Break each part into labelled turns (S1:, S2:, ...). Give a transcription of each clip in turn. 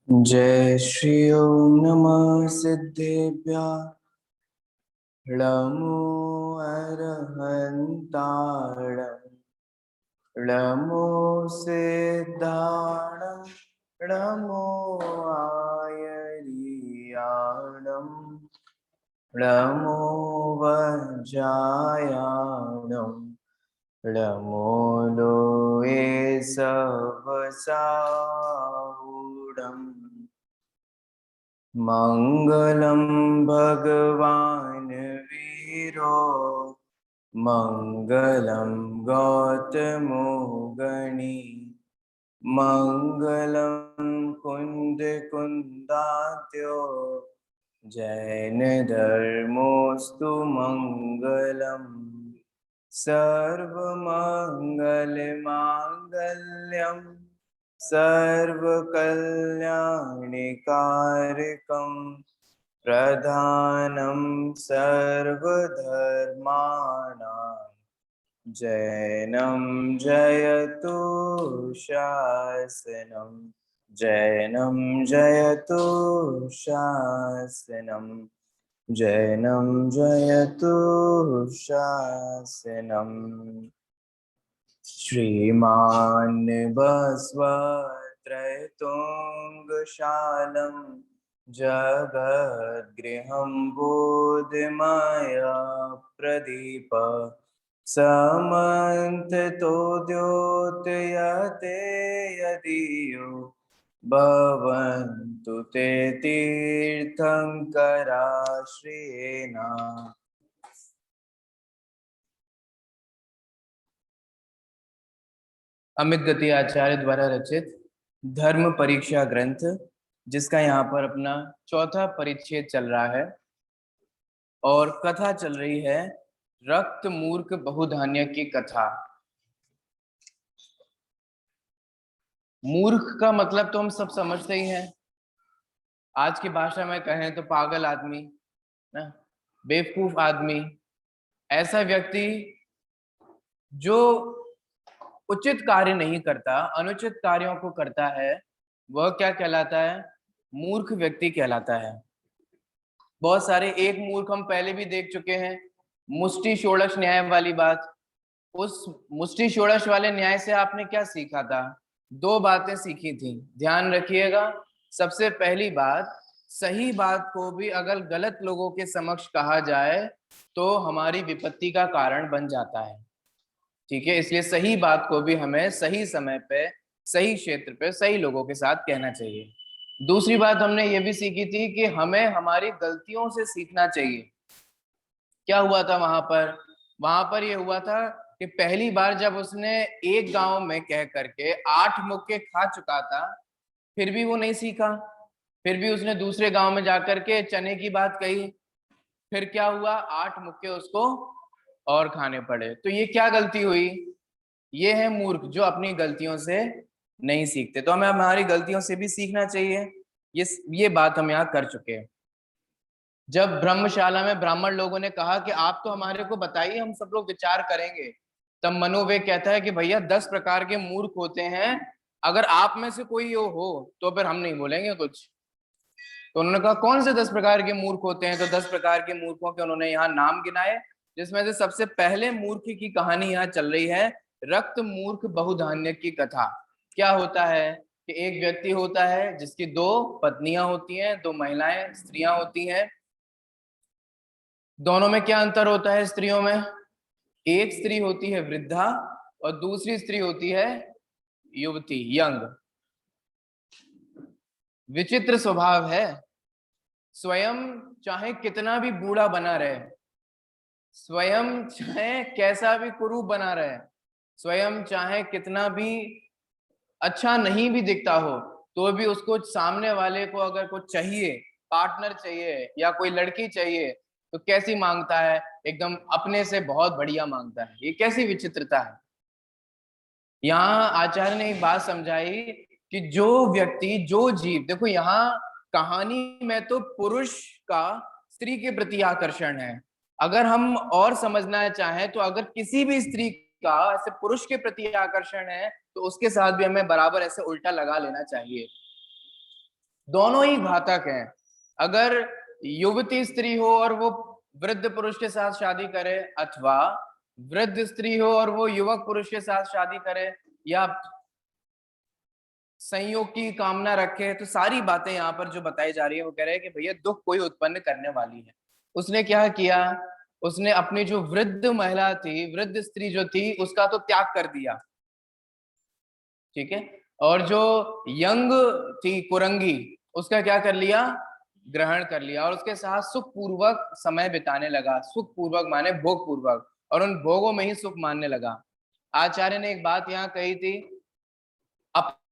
S1: जय श्री ओम नमः सिद्धेभ्यः नमो अरहन्ताणं नमो सिद्धाणं नमो आयर्याणं नमो वज्रायाणं नमो लोये सहस्राणम् मङ्गलं भगवान् वीरो मङ्गलं गौतमो गणी मङ्गलं कुन्दकुन्दात्यो जैनधर्मोऽस्तु मङ्गलम् सर्वमङ्गलमाङ्गल्यं सर्वकल्याणिकारकं प्रधानं सर्वधर्माणां जैनं जयतु शासनं जैनं जयतु शासनं जैनं जयतु शासनम् श्रीमान् बसवत्रयतुङ्गशालं जगद्गृहं बोधमया प्रदीप समन्वितो द्योतयते यदीयो भवन्तु ते तीर्थंकरा श्रियेण। अमित गति आचार्य द्वारा रचित धर्म परीक्षा ग्रंथ, जिसका यहाँ पर अपना चौथा परिच्छेद चल रहा है और कथा चल रही है रक्त मूर्ख बहुधान्य की कथा। मूर्ख का मतलब तो हम सब समझते ही हैं, आज की भाषा में कहें तो पागल आदमी ना, बेवकूफ आदमी, ऐसा व्यक्ति जो उचित कार्य नहीं करता, अनुचित कार्यों को करता है, वह क्या कहलाता है? मूर्ख व्यक्ति कहलाता है। बहुत सारे एक मूर्ख हम पहले भी देख चुके हैं, मुष्टि षोडश न्याय वाली बात। उस मुष्टि षोडश वाले न्याय से आपने क्या सीखा था? दो बातें सीखी थी, ध्यान रखिएगा। सबसे पहली बात, सही बात को भी अगर गलत लोगों के समक्ष कहा जाए तो हमारी विपत्ति का कारण बन जाता है, ठीक है। इसलिए सही बात को भी हमें सही समय पे, सही क्षेत्र पे, सही लोगों के साथ कहना चाहिए। दूसरी बात हमने ये भी सीखी थी कि हमें हमारी गलतियों से सीखना चाहिए। क्या हुआ था वहां पर ये हुआ था कि पहली बार जब उसने एक गांव में कह करके 8 मुक्के खा चुका था, फिर भी वो नहीं सीखा। फिर भी उसने दूसरे गांव में जाकर के चने की बात कही, फिर क्या हुआ? 8 मुक्के उसको और खाने पड़े। तो ये क्या गलती हुई? ये है मूर्ख, जो अपनी गलतियों से नहीं सीखते। तो हमें हमारी गलतियों से भी सीखना चाहिए। ये बात हम यहाँ कर चुके हैं। जब ब्रह्मशाला में ब्राह्मण लोगों ने कहा कि आप तो हमारे को बताइए, हम सब लोग विचार करेंगे, तब मनोवेग कहता है कि भैया 10 प्रकार के मूर्ख होते हैं, अगर आप में से कोई हो तो फिर हम नहीं बोलेंगे कुछ। तो उन्होंने कहा कौन से 10 प्रकार के मूर्ख होते हैं? तो 10 प्रकार के मूर्खों के उन्होंने यहाँ नाम गिनाए, जिसमें से सबसे पहले मूर्ख की कहानी यहाँ चल रही है, रक्त मूर्ख बहुधान्य की कथा। क्या होता है कि एक व्यक्ति होता है जिसकी 2 पत्नियां होती हैं, 2 महिलाएं, स्त्रियां होती हैं। दोनों में क्या अंतर होता है? स्त्रियों में एक स्त्री होती है वृद्धा और दूसरी स्त्री होती है युवती, यंग। विचित्र स्वभाव है, स्वयं चाहे कितना भी बूढ़ा बना रहे, स्वयं चाहे कैसा भी कुरूप बना रहे, स्वयं चाहे कितना भी अच्छा नहीं भी दिखता हो, तो भी उसको सामने वाले को अगर कुछ चाहिए, पार्टनर चाहिए या कोई लड़की चाहिए, तो कैसी मांगता है? एकदम अपने से बहुत बढ़िया मांगता है। ये कैसी विचित्रता है। यहाँ आचार्य ने एक बात समझाई कि जो व्यक्ति, जो जीव, देखो यहाँ कहानी में तो पुरुष का स्त्री के प्रति आकर्षण है। अगर हम और समझना चाहें तो अगर किसी भी स्त्री का ऐसे पुरुष के प्रति आकर्षण है तो उसके साथ भी हमें बराबर ऐसे उल्टा लगा लेना चाहिए। दोनों ही घातक हैं। अगर युवती स्त्री हो और वो वृद्ध पुरुष के साथ शादी करे, अथवा वृद्ध स्त्री हो और वो युवक पुरुष के साथ शादी करे, या संयोग की कामना रखे, तो सारी बातें यहाँ पर जो बताई जा रही है वो कह रहे हैं कि भैया दुख कोई उत्पन्न करने वाली है। उसने क्या किया, उसने अपनी जो वृद्ध महिला थी, वृद्ध स्त्री जो थी, उसका तो त्याग कर दिया, ठीक है, और जो यंग थी कुरंगी, उसका क्या कर लिया, ग्रहण कर लिया, और उसके साथ सुख पूर्वक समय बिताने लगा। सुख पूर्वक माने भोग पूर्वक, और उन भोगों में ही सुख मानने लगा। आचार्य ने एक बात यहाँ कही थी,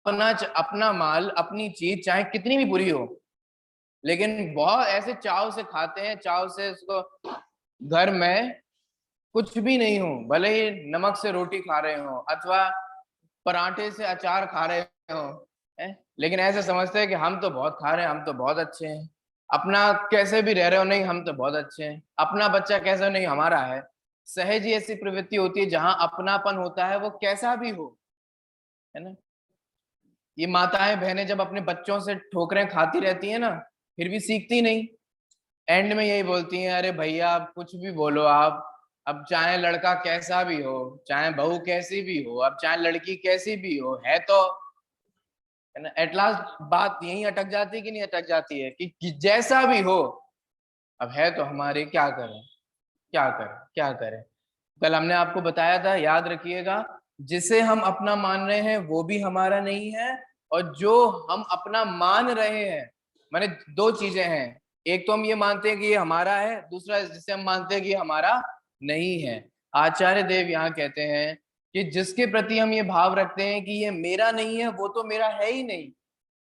S1: अपना माल, अपनी चीज चाहे कितनी भी बुरी हो, लेकिन बहुत ऐसे चाव से खाते हैं, चाव से उसको, घर में कुछ भी नहीं हो, भले ही नमक से रोटी खा रहे हो अथवा पराठे से अचार खा रहे हो, लेकिन ऐसे समझते हैं कि हम तो बहुत खा रहे हैं, हम तो बहुत अच्छे हैं। अपना कैसे भी रह रहे हो, नहीं हम तो बहुत अच्छे हैं। अपना बच्चा कैसा, नहीं हमारा है। सहज ही ऐसी प्रवृत्ति होती है, जहां अपनापन होता है वो कैसा भी हो, है ना। ये माताएं बहनें जब अपने बच्चों से ठोकरें खाती रहती है ना, फिर भी सीखती नहीं, एंड में यही बोलती हैं, अरे भैया आप कुछ भी बोलो, आप अब चाहे लड़का कैसा भी हो, चाहे बहू कैसी भी हो, अब चाहे लड़की कैसी भी हो, है तो, है ना। एट लास्ट बात यही अटक जाती है कि नहीं अटक जाती है कि जैसा भी हो, अब है तो हमारे, क्या करें, क्या करें, क्या करें। कल हमने आपको बताया था, याद रखिएगा, जिसे हम अपना मान रहे हैं वो भी हमारा नहीं है, और जो हम अपना मान रहे हैं, माने दो चीजें हैं, एक तो हम ये मानते हैं कि ये हमारा है, दूसरा जिसे हम मानते हैं कि ये हमारा नहीं है। आचार्य देव यहाँ कहते हैं कि जिसके प्रति हम ये भाव रखते हैं कि ये मेरा नहीं है, वो तो मेरा है ही नहीं,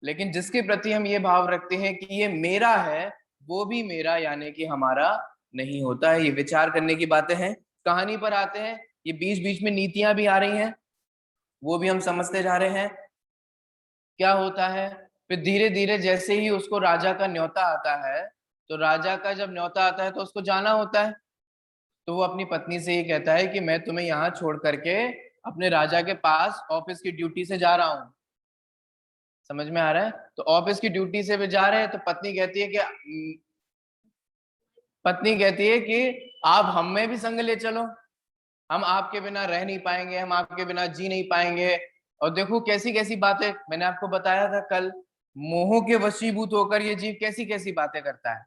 S1: लेकिन जिसके प्रति हम ये भाव रखते हैं कि ये मेरा है, वो भी मेरा यानी कि हमारा नहीं होता है। ये विचार करने की बातें हैं। कहानी पर आते हैं, ये बीच बीच में नीतियां भी आ रही हैं, वो भी हम समझते जा रहे हैं। क्या होता है, फिर धीरे धीरे जैसे ही उसको राजा का न्योता आता है, तो राजा का जब न्योता आता है तो उसको जाना होता है, तो वो अपनी पत्नी से ये कहता है कि मैं तुम्हें यहाँ छोड़ करके अपने राजा के पास ऑफिस की ड्यूटी से जा रहा हूँ। समझ में आ रहा है, तो ऑफिस की ड्यूटी से भी जा रहे हैं, तो पत्नी कहती है कि आप हम में भी संग ले चलो, हम आपके बिना रह नहीं पाएंगे, हम आपके बिना जी नहीं पाएंगे। और देखो कैसी कैसी बातें, मैंने आपको बताया था कल, मोह के वशीभूत होकर ये जीव कैसी कैसी बातें करता है,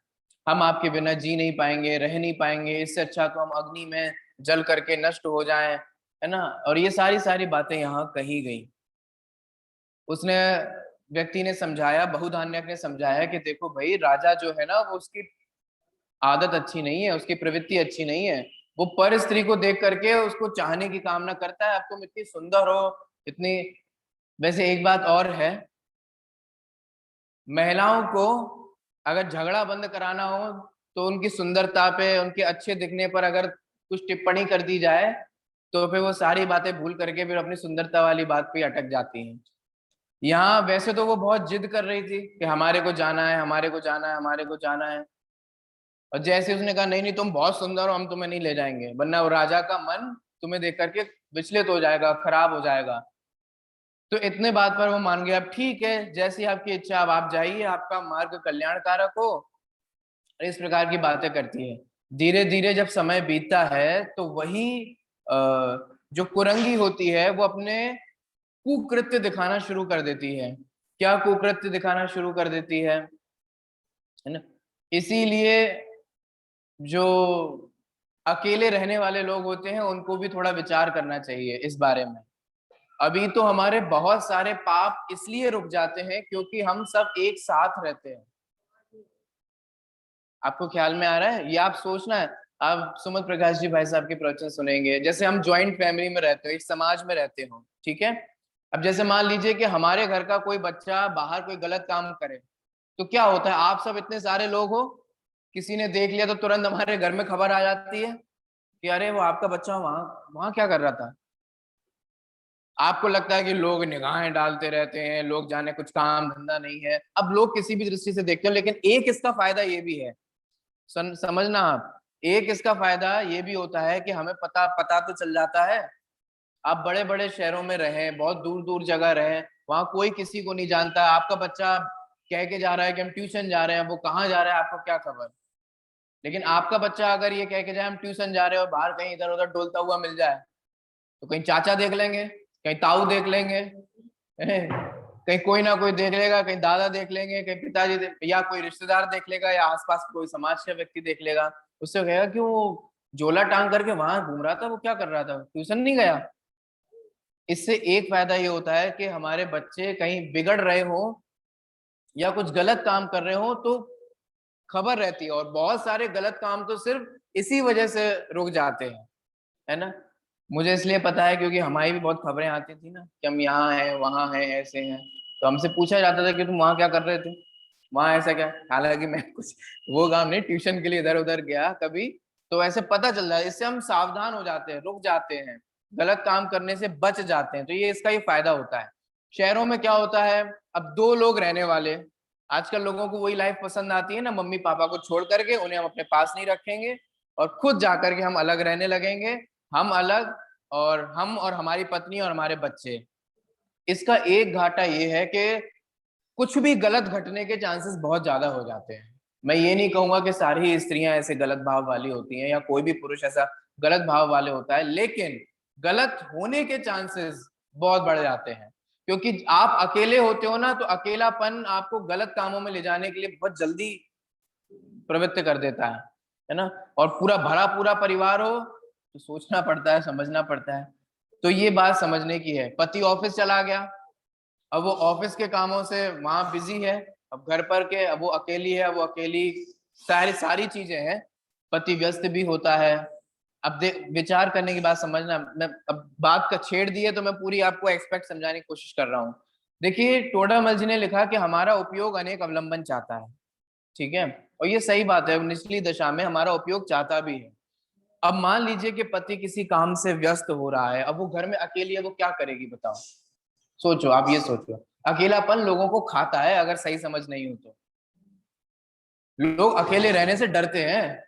S1: हम आपके बिना जी नहीं पाएंगे, रह नहीं पाएंगे, इससे अच्छा तो हम अग्नि में जल करके नष्ट हो जाएं, है ना। और ये सारी सारी बातें यहाँ कही गई। उसने, व्यक्ति ने समझाया, बहुधान्यक ने समझाया कि देखो भाई, राजा जो है ना, वो उसकी आदत अच्छी नहीं है, उसकी प्रवृत्ति अच्छी नहीं है। वो पर स्त्री को देख करके उसको चाहने की कामना करता है, अब तुम इतनी सुंदर हो, इतनी। वैसे एक बात और है, महिलाओं को अगर झगड़ा बंद कराना हो, तो उनकी सुंदरता पे, उनके अच्छे दिखने पर अगर कुछ टिप्पणी कर दी जाए, तो फिर वो सारी बातें भूल करके फिर अपनी सुंदरता वाली बात पे अटक जाती हैं। यहाँ वैसे तो वो बहुत जिद कर रही थी कि हमारे को जाना है, हमारे को जाना है, हमारे को जाना है, और जैसे उसने कहा नहीं नहीं तुम बहुत सुंदर हो, हम तुम्हें नहीं ले जाएंगे, वरना वो राजा का मन तुम्हें देख करके विचलित हो जाएगा, खराब हो जाएगा। तो इतने बात पर वो मान गया, अब ठीक है, जैसी आपकी इच्छा, अब आप जाइए, आपका मार्ग कल्याणकारक हो। इस प्रकार की बातें करती है। धीरे धीरे जब समय बीतता है, तो वही जो कुरंगी होती है, वो अपने कुकृत्य दिखाना शुरू कर देती है। क्या कुकृत्य दिखाना शुरू कर देती है ना। इसीलिए जो अकेले रहने वाले लोग होते हैं, उनको भी थोड़ा विचार करना चाहिए इस बारे में। अभी तो हमारे बहुत सारे पाप इसलिए रुक जाते हैं क्योंकि हम सब एक साथ रहते हैं। आपको ख्याल में आ रहा है, ये आप सोचना है। आप सुमित प्रकाश जी भाई साहब के प्रवचन सुनेंगे, जैसे हम ज्वाइंट फैमिली में रहते हो, एक समाज में रहते हो, ठीक है। अब जैसे मान लीजिए कि हमारे घर का कोई बच्चा बाहर कोई गलत काम करे, तो क्या होता है, आप सब इतने सारे लोग हो, किसी ने देख लिया तो तुरंत हमारे घर में खबर आ जाती है कि अरे वो आपका बच्चा वहां वहां क्या कर रहा था। आपको लगता है कि लोग निगाहें डालते रहते हैं, लोग जाने कुछ काम धंधा नहीं है, अब लोग किसी भी दृष्टि से देखते हैं, लेकिन एक इसका फायदा ये भी है, समझना आप, एक इसका फायदा ये भी होता है कि हमें पता पता तो चल जाता है। आप बड़े बड़े शहरों में रहें, बहुत दूर दूर जगह रहें, वहां कोई किसी को नहीं जानता, आपका बच्चा कह के जा रहा है कि हम ट्यूशन जा रहे हैं, वो कहाँ जा रहा है आपको क्या खबर। लेकिन आपका बच्चा अगर ये कह के जाए हम ट्यूशन जा रहे हैं और बाहर कहीं इधर उधर डोलता हुआ मिल जाए, तो कहीं चाचा देख लेंगे, कहीं ताऊ देख लेंगे, कहीं कोई ना कोई देख लेगा, कहीं दादा देख लेंगे, कहीं पिताजी या कोई रिश्तेदार देख लेगा, या आसपास कोई समाज का व्यक्ति देख लेगा। उससे कहेगा कि वो झोला टांग करके वहां घूम रहा था, वो क्या कर रहा था, ट्यूशन नहीं गया। इससे एक फायदा ये होता है कि हमारे बच्चे कहीं बिगड़ रहे हो या कुछ गलत काम कर रहे हो तो खबर रहती है, और बहुत सारे गलत काम तो सिर्फ इसी वजह से रुक जाते हैं, है ना। मुझे इसलिए पता है क्योंकि हमारी भी बहुत खबरें आती थी ना कि हम यहाँ हैं वहां हैं ऐसे हैं, तो हमसे पूछा जाता था कि तुम वहां क्या कर रहे थे, वहां ऐसा क्या। हालांकि मैं कुछ वो काम नहीं, ट्यूशन के लिए इधर उधर गया कभी, तो ऐसे पता चल जाता है। इससे हम सावधान हो जाते हैं, रुक जाते हैं, गलत काम करने से बच जाते हैं। तो ये इसका ये फायदा होता है। शहरों में क्या होता है, अब दो लोग रहने वाले, आजकल लोगों को वही लाइफ पसंद आती है ना, मम्मी पापा को छोड़ करके उन्हें हम अपने पास नहीं रखेंगे और खुद जाकर के हम अलग रहने लगेंगे। हम अलग, और हम और हमारी पत्नी और हमारे बच्चे। इसका एक घाटा ये है कि कुछ भी गलत घटने के चांसेस बहुत ज्यादा हो जाते हैं। मैं ये नहीं कहूंगा कि सारी स्त्रियां ऐसे गलत भाव वाली होती हैं या कोई भी पुरुष ऐसा गलत भाव वाले होता है, लेकिन गलत होने के चांसेस बहुत बढ़ जाते हैं। क्योंकि आप अकेले होते हो ना, तो अकेलापन आपको गलत कामों में ले जाने के लिए बहुत जल्दी प्रवृत्त कर देता है ना। और पूरा भरा पूरा परिवार हो तो सोचना पड़ता है, समझना पड़ता है। तो ये बात समझने की है। पति ऑफिस चला गया, अब वो ऑफिस के कामों से वहां बिजी है, अब घर पर के अब वो अकेली है, वो अकेली, सारी सारी चीजें हैं। पति व्यस्त भी होता है। अब विचार करने की बात समझना, मैं अब बात का छेड़ दी है तो मैं पूरी आपको एक्सपेक्ट समझाने की कोशिश कर रहा हूँ। देखिए, टोडामल जी ने लिखा कि हमारा उपयोग अनेक अवलंबन चाहता है, ठीक है, और ये सही बात है, निचली दशा में हमारा उपयोग चाहता भी है। अब मान लीजिए कि पति किसी काम से व्यस्त हो रहा है, अब वो घर में अकेली है, वो क्या करेगी बताओ। सोचो, आप ये सोचो। अकेलापन लोगों को खाता है, अगर सही समझ नहीं हो तो। लोग अकेले रहने से डरते हैं।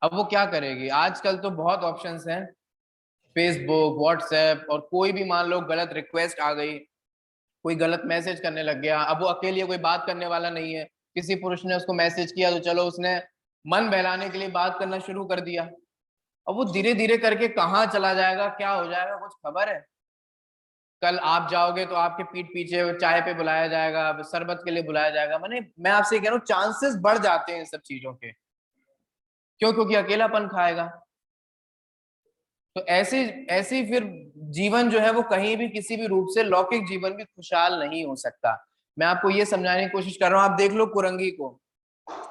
S1: अब वो क्या करेगी, आजकल तो बहुत ऑप्शंस हैं, फेसबुक, व्हाट्सएप, और कोई भी मान लो गलत रिक्वेस्ट आ गई, कोई गलत मैसेज करने लग गया, अब वो अकेली है, कोई बात करने वाला नहीं है, किसी पुरुष ने उसको मैसेज किया तो चलो उसने मन बहलाने के लिए बात करना शुरू कर दिया। अब वो धीरे धीरे करके कहाँ चला जाएगा, क्या हो जाएगा, कुछ खबर है। कल आप जाओगे तो आपके पीठ पीछे चाय पे बुलाया जाएगा, शरबत के लिए बुलाया जाएगा। मैंने मैं आपसे कह रहा हूँ, चांसेस बढ़ जाते हैं इन सब चीजों के। क्यों? क्योंकि अकेलापन खाएगा। तो ऐसे ऐसे फिर जीवन जो है वो कहीं भी किसी भी रूप से लौकिक जीवन भी खुशहाल नहीं हो सकता। मैं आपको ये समझाने की कोशिश कर रहा हूँ। आप देख लो कुरंगी को,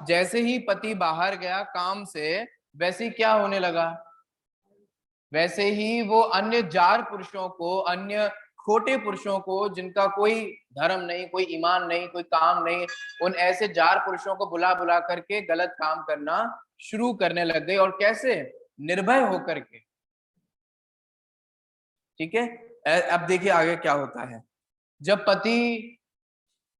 S1: जैसे ही पति बाहर गया काम से, वैसे ही क्या होने लगा, वैसे ही वो अन्य जार पुरुषों को, अन्य खोटे पुरुषों को, जिनका कोई धर्म नहीं, कोई ईमान नहीं, कोई काम नहीं, उन ऐसे जार पुरुषों को बुला बुला करके गलत काम करना शुरू करने लग गए। और कैसे? निर्भय होकर के। ठीक है, अब देखिए आगे क्या होता है। जब पति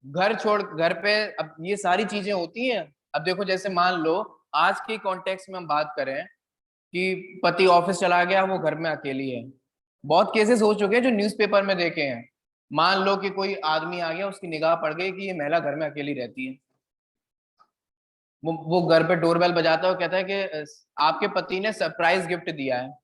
S1: घर छोड़, घर पे अब ये सारी चीजें होती हैं। अब देखो, जैसे मान लो आज के कॉन्टेक्स्ट में हम बात करें कि पति ऑफिस चला गया, वो घर में अकेली है। बहुत केसेस हो चुके हैं जो न्यूज़पेपर में देखे हैं। मान लो कि कोई आदमी आ गया, उसकी निगाह पड़ गई कि ये महिला घर में अकेली रहती है। वो घर पे डोरबेल बजाता है, वो कहता है कि आपके पति ने सरप्राइज गिफ्ट दिया है,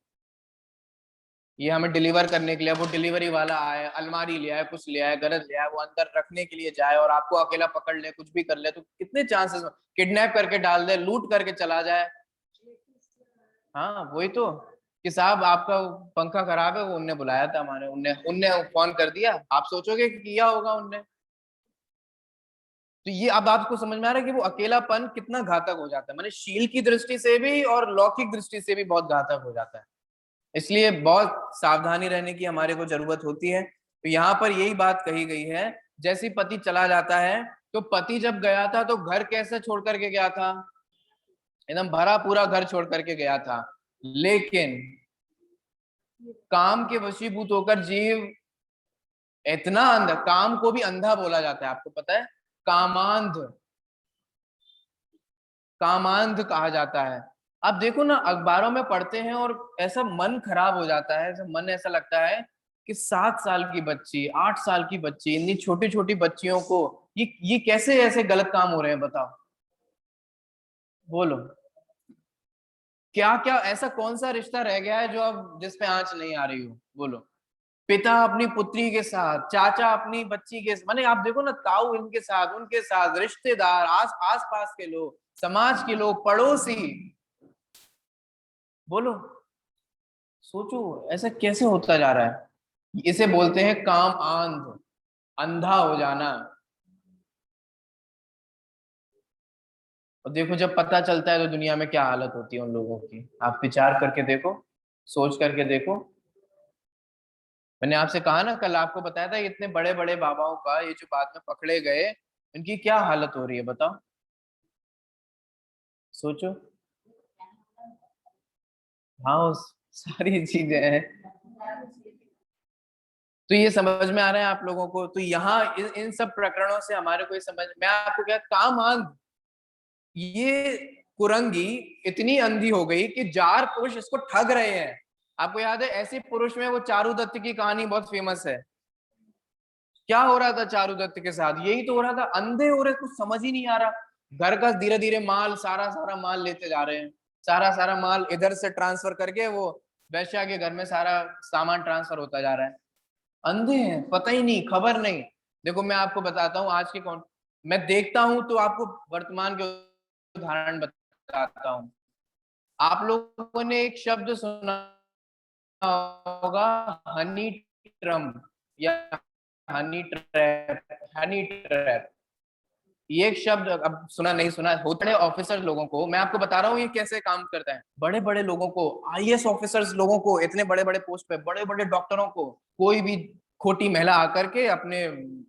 S1: ये हमें डिलीवर करने के लिए। वो डिलीवरी वाला आया, अलमारी ले आया, कुछ ले आया, गरज ले आया, वो अंदर रखने के लिए जाए और आपको अकेला पकड़ ले, कुछ भी कर ले, तो कितने चांसेस, किडनैप करके डाल दे, लूट करके चला जाए। हाँ वही तो, कि साहब आपका पंखा खराब है, वो उनने बुलाया था, हमारे उनने उनने फोन कर दिया। आप सोचोगे कि किया होगा उनने। तो ये अब आपको समझ में आ रहा है कि वो अकेलापन कितना घातक हो जाता है, माने शील की दृष्टि से भी और लौकिक दृष्टि से भी बहुत घातक हो जाता है। इसलिए बहुत सावधानी रहने की हमारे को जरूरत होती है। तो यहाँ पर यही बात कही गई है, जैसे पति चला जाता है, तो पति जब गया था तो घर कैसे छोड़ करके गया था, एकदम भरा पूरा घर छोड़ करके गया था। लेकिन काम के वशीभूत होकर जीव इतना अंधा, काम को भी अंधा बोला जाता है, आपको पता है, कामांध, कामांध कहा जाता है। आप देखो ना, अखबारों में पढ़ते हैं और ऐसा मन खराब हो जाता है, ऐसा मन ऐसा लगता है कि 7 साल की बच्ची, 8 साल की बच्ची, इतनी छोटी छोटी बच्चियों को ये कैसे ऐसे गलत काम हो रहे हैं बताओ, बोलो। क्या क्या ऐसा कौन सा रिश्ता रह गया है जो अब जिस पे आंच नहीं आ रही हो, बोलो। पिता अपनी पुत्री के साथ, चाचा अपनी बच्ची के, माने आप देखो ना, ताऊ इनके साथ, उनके साथ, रिश्तेदार, आस पास के लोग, समाज के लोग, पड़ोसी, बोलो। सोचो ऐसा कैसे होता जा रहा है। इसे बोलते हैं काम आंध, अंधा हो जाना। और देखो जब पता चलता है तो दुनिया में क्या हालत होती है उन लोगों की, आप विचार करके देखो, सोच करके देखो। मैंने आपसे कहा ना, कल आपको बताया था, इतने बड़े बड़े बाबाओं का ये जो बाद में पकड़े गए, इनकी क्या हालत हो रही है बताओ, सोचो। हाँ सारी चीजें हैं। तो ये समझ में आ रहा है आप लोगों को? तो यहाँ इन सब प्रकरणों से हमारे को ये समझ, मैं आपको क्या, काम आंध, ये कुरंगी इतनी अंधी हो गई कि जार पुरुष इसको ठग रहे हैं। आपको याद है ऐसे पुरुष में वो चारू दत्त की कहानी बहुत फेमस है। क्या हो रहा था चारू दत्त के साथ? यही तो हो रहा था, अंधे हो रहे, कुछ समझ ही नहीं आ रहा। घर का धीरे धीरे माल, सारा सारा माल लेते जा रहे हैं, सारा सारा माल इधर से ट्रांसफर करके वो वैश्या के घर में सारा सामान ट्रांसफर होता जा रहा है। अंधे हैं, पता ही नहीं, खबर नहीं। देखो मैं आपको बताता हूँ आज के कौन, मैं देखता हूं तो आपको वर्तमान के उदाहरण बताता हूँ। आप लोगों ने एक शब्द सुना होगा, हनी ट्रम या हनी ट्रैप, हनी ट्रैप। ये एक शब्द अब सुना नहीं सुना, होते ऑफिसर लोगों को, मैं आपको बता रहा हूँ ये कैसे काम करता है। बड़े बड़े लोगों को, आईएएस ऑफिसर्स लोगों को, इतने बड़े बड़े पोस्ट पे, बड़े बड़े डॉक्टरों को, कोई भी खोटी महिला आकर के अपने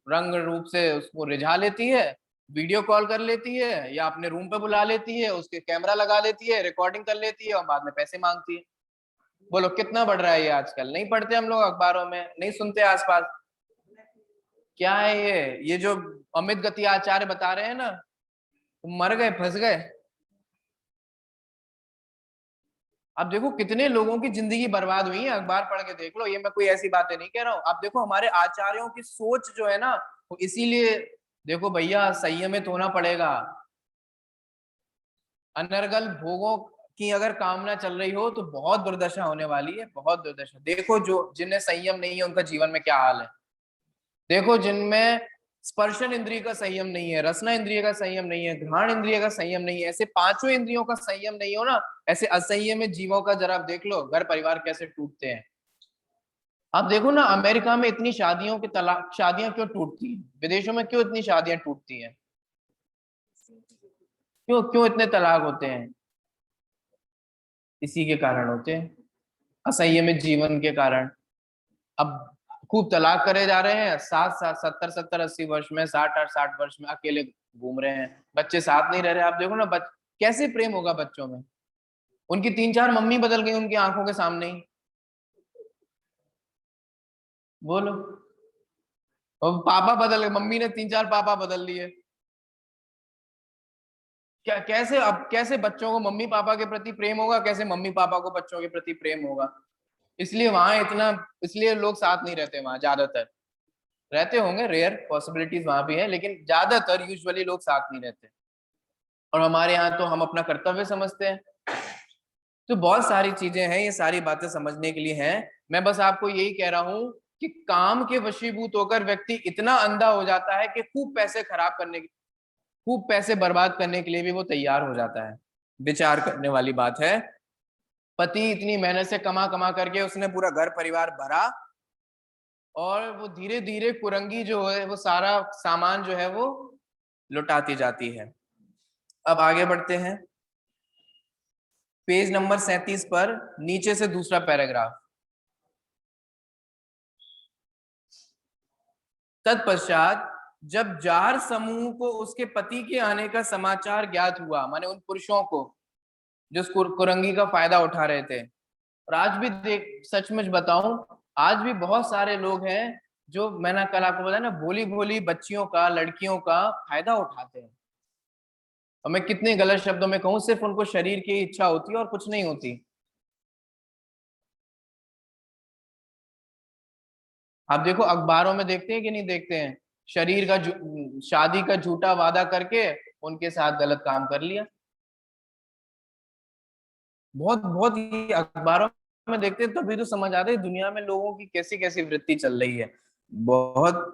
S1: रंग रूप से उसको रिझा लेती है, वीडियो कॉल कर लेती है या अपने रूम पे बुला लेती है, उसके कैमरा लगा लेती है, रिकॉर्डिंग कर लेती है और बाद में पैसे मांगती है। बोलो कितना बढ़ रहा है ये आजकल? नहीं पढ़ते हम लोग अखबारों में, नहीं सुनते आसपास? क्या है ये जो अमित गति आचार्य बता रहे हैं ना, मर गए, फंस गए। अब देखो कितने लोगों की जिंदगी बर्बाद हुई है, अखबार पढ़ के देख लो, ये मैं कोई ऐसी बातें नहीं कह रहा हूँ। आप देखो हमारे आचार्यों की सोच जो है ना, वो इसीलिए, देखो भैया संयमित होना पड़ेगा। अनर्गल भोगों की अगर कामना चल रही हो तो बहुत दुर्दशा होने वाली है, बहुत दुर्दशा। देखो जो जिन्हें संयम नहीं है उनका जीवन में क्या हाल है। देखो जिनमें स्पर्शन इंद्रिय का संयम नहीं है, रसना इंद्रिय का संयम नहीं है, घ्राण इंद्रिय का संयम नहीं है, ऐसे पांचों इंद्रियों का संयम नहीं हो ना, ऐसे असंयमित जीवों का जरा देख लो घर परिवार कैसे टूटते हैं। आप देखो ना अमेरिका में इतनी शादियों की तलाक, शादियां क्यों टूटती हैं, विदेशों में क्यों इतनी शादियां टूटती हैं, क्यों क्यों इतने तलाक होते हैं? इसी के कारण होते हैं, असंयमित जीवन के कारण। अब खूब तलाक करे जा रहे हैं, 60 70 80 वर्ष में, 60 60 वर्ष में अकेले घूम रहे हैं, बच्चे साथ नहीं रह रहे। आप देखो ना कैसे प्रेम होगा बच्चों में? उनकी 3 4 मम्मी बदल गई उनकी आंखों के सामने ही, बोलो। और पापा बदल गए, मम्मी ने 3 4 पापा बदल लिए। क्या कैसे, अब कैसे बच्चों को मम्मी पापा के प्रति प्रेम होगा, कैसे मम्मी पापा को बच्चों के प्रति प्रेम होगा? इसलिए वहां इतना, इसलिए लोग साथ नहीं रहते वहां ज्यादातर। रहते होंगे, रेयर पॉसिबिलिटीज वहां भी है, लेकिन ज्यादातर यूजुअली लोग साथ नहीं रहते। और हमारे यहाँ तो हम अपना कर्तव्य समझते हैं। तो बहुत सारी चीजें हैं, ये सारी बातें समझने के लिए हैं। मैं बस आपको यही कह रहा हूं कि काम के वशीभूत होकर व्यक्ति इतना अंधा हो जाता है कि खूब पैसे खराब करने, खूब पैसे बर्बाद करने के लिए भी वो तैयार हो जाता है। विचार करने वाली बात है। पति इतनी मेहनत से कमा कमा करके उसने पूरा घर परिवार भरा, और वो धीरे धीरे कुरंगी जो है वो सारा सामान जो है वो लुटाती जाती है। अब आगे बढ़ते हैं, पेज नंबर 37 पर नीचे से दूसरा पैराग्राफ। तत्पश्चात जब जार समूह को उसके पति के आने का समाचार ज्ञात हुआ, माने उन पुरुषों को जो कुरंगी का फायदा उठा रहे थे। और आज भी देख, सचमुच बताऊं, आज भी बहुत सारे लोग हैं जो, मैंने कल आपको बताया ना, भोली भोली बच्चियों का, लड़कियों का फायदा उठाते हैं। और मैं कितने गलत शब्दों में कहूं, सिर्फ उनको शरीर की इच्छा होती है और कुछ नहीं होती। आप देखो अखबारों में देखते हैं कि नहीं देखते हैं, शरीर का शादी का झूठा वादा करके उनके साथ गलत काम कर लिया। बहुत बहुत ये अखबारों में देखते हैं तभी तो समझ आता है दुनिया में लोगों की कैसी कैसी वृत्ति चल रही है। बहुत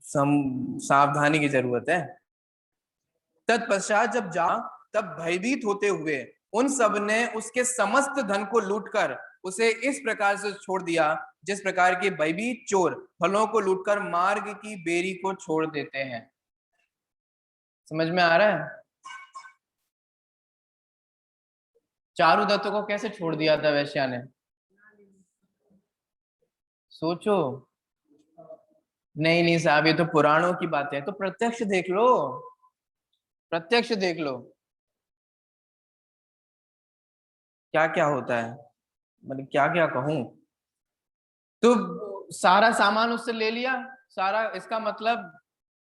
S1: सावधानी की जरूरत है। तत्पश्चात जब जा तब भयभीत होते हुए उन सब ने उसके समस्त धन को लूटकर उसे इस प्रकार से छोड़ दिया जिस प्रकार के भयभीत चोर फलों को लूटकर मार्ग की बेरी को छोड़ देते हैं। समझ में आ रहा है? चारुदत्त को कैसे छोड़ दिया था वैश्या ने? सोचो। नहीं नहीं साहब, ये तो पुराणों की बात है, तो प्रत्यक्ष देख लो, प्रत्यक्ष देख लो क्या क्या होता है। मतलब क्या क्या कहूं। तो सारा सामान उससे ले लिया सारा, इसका मतलब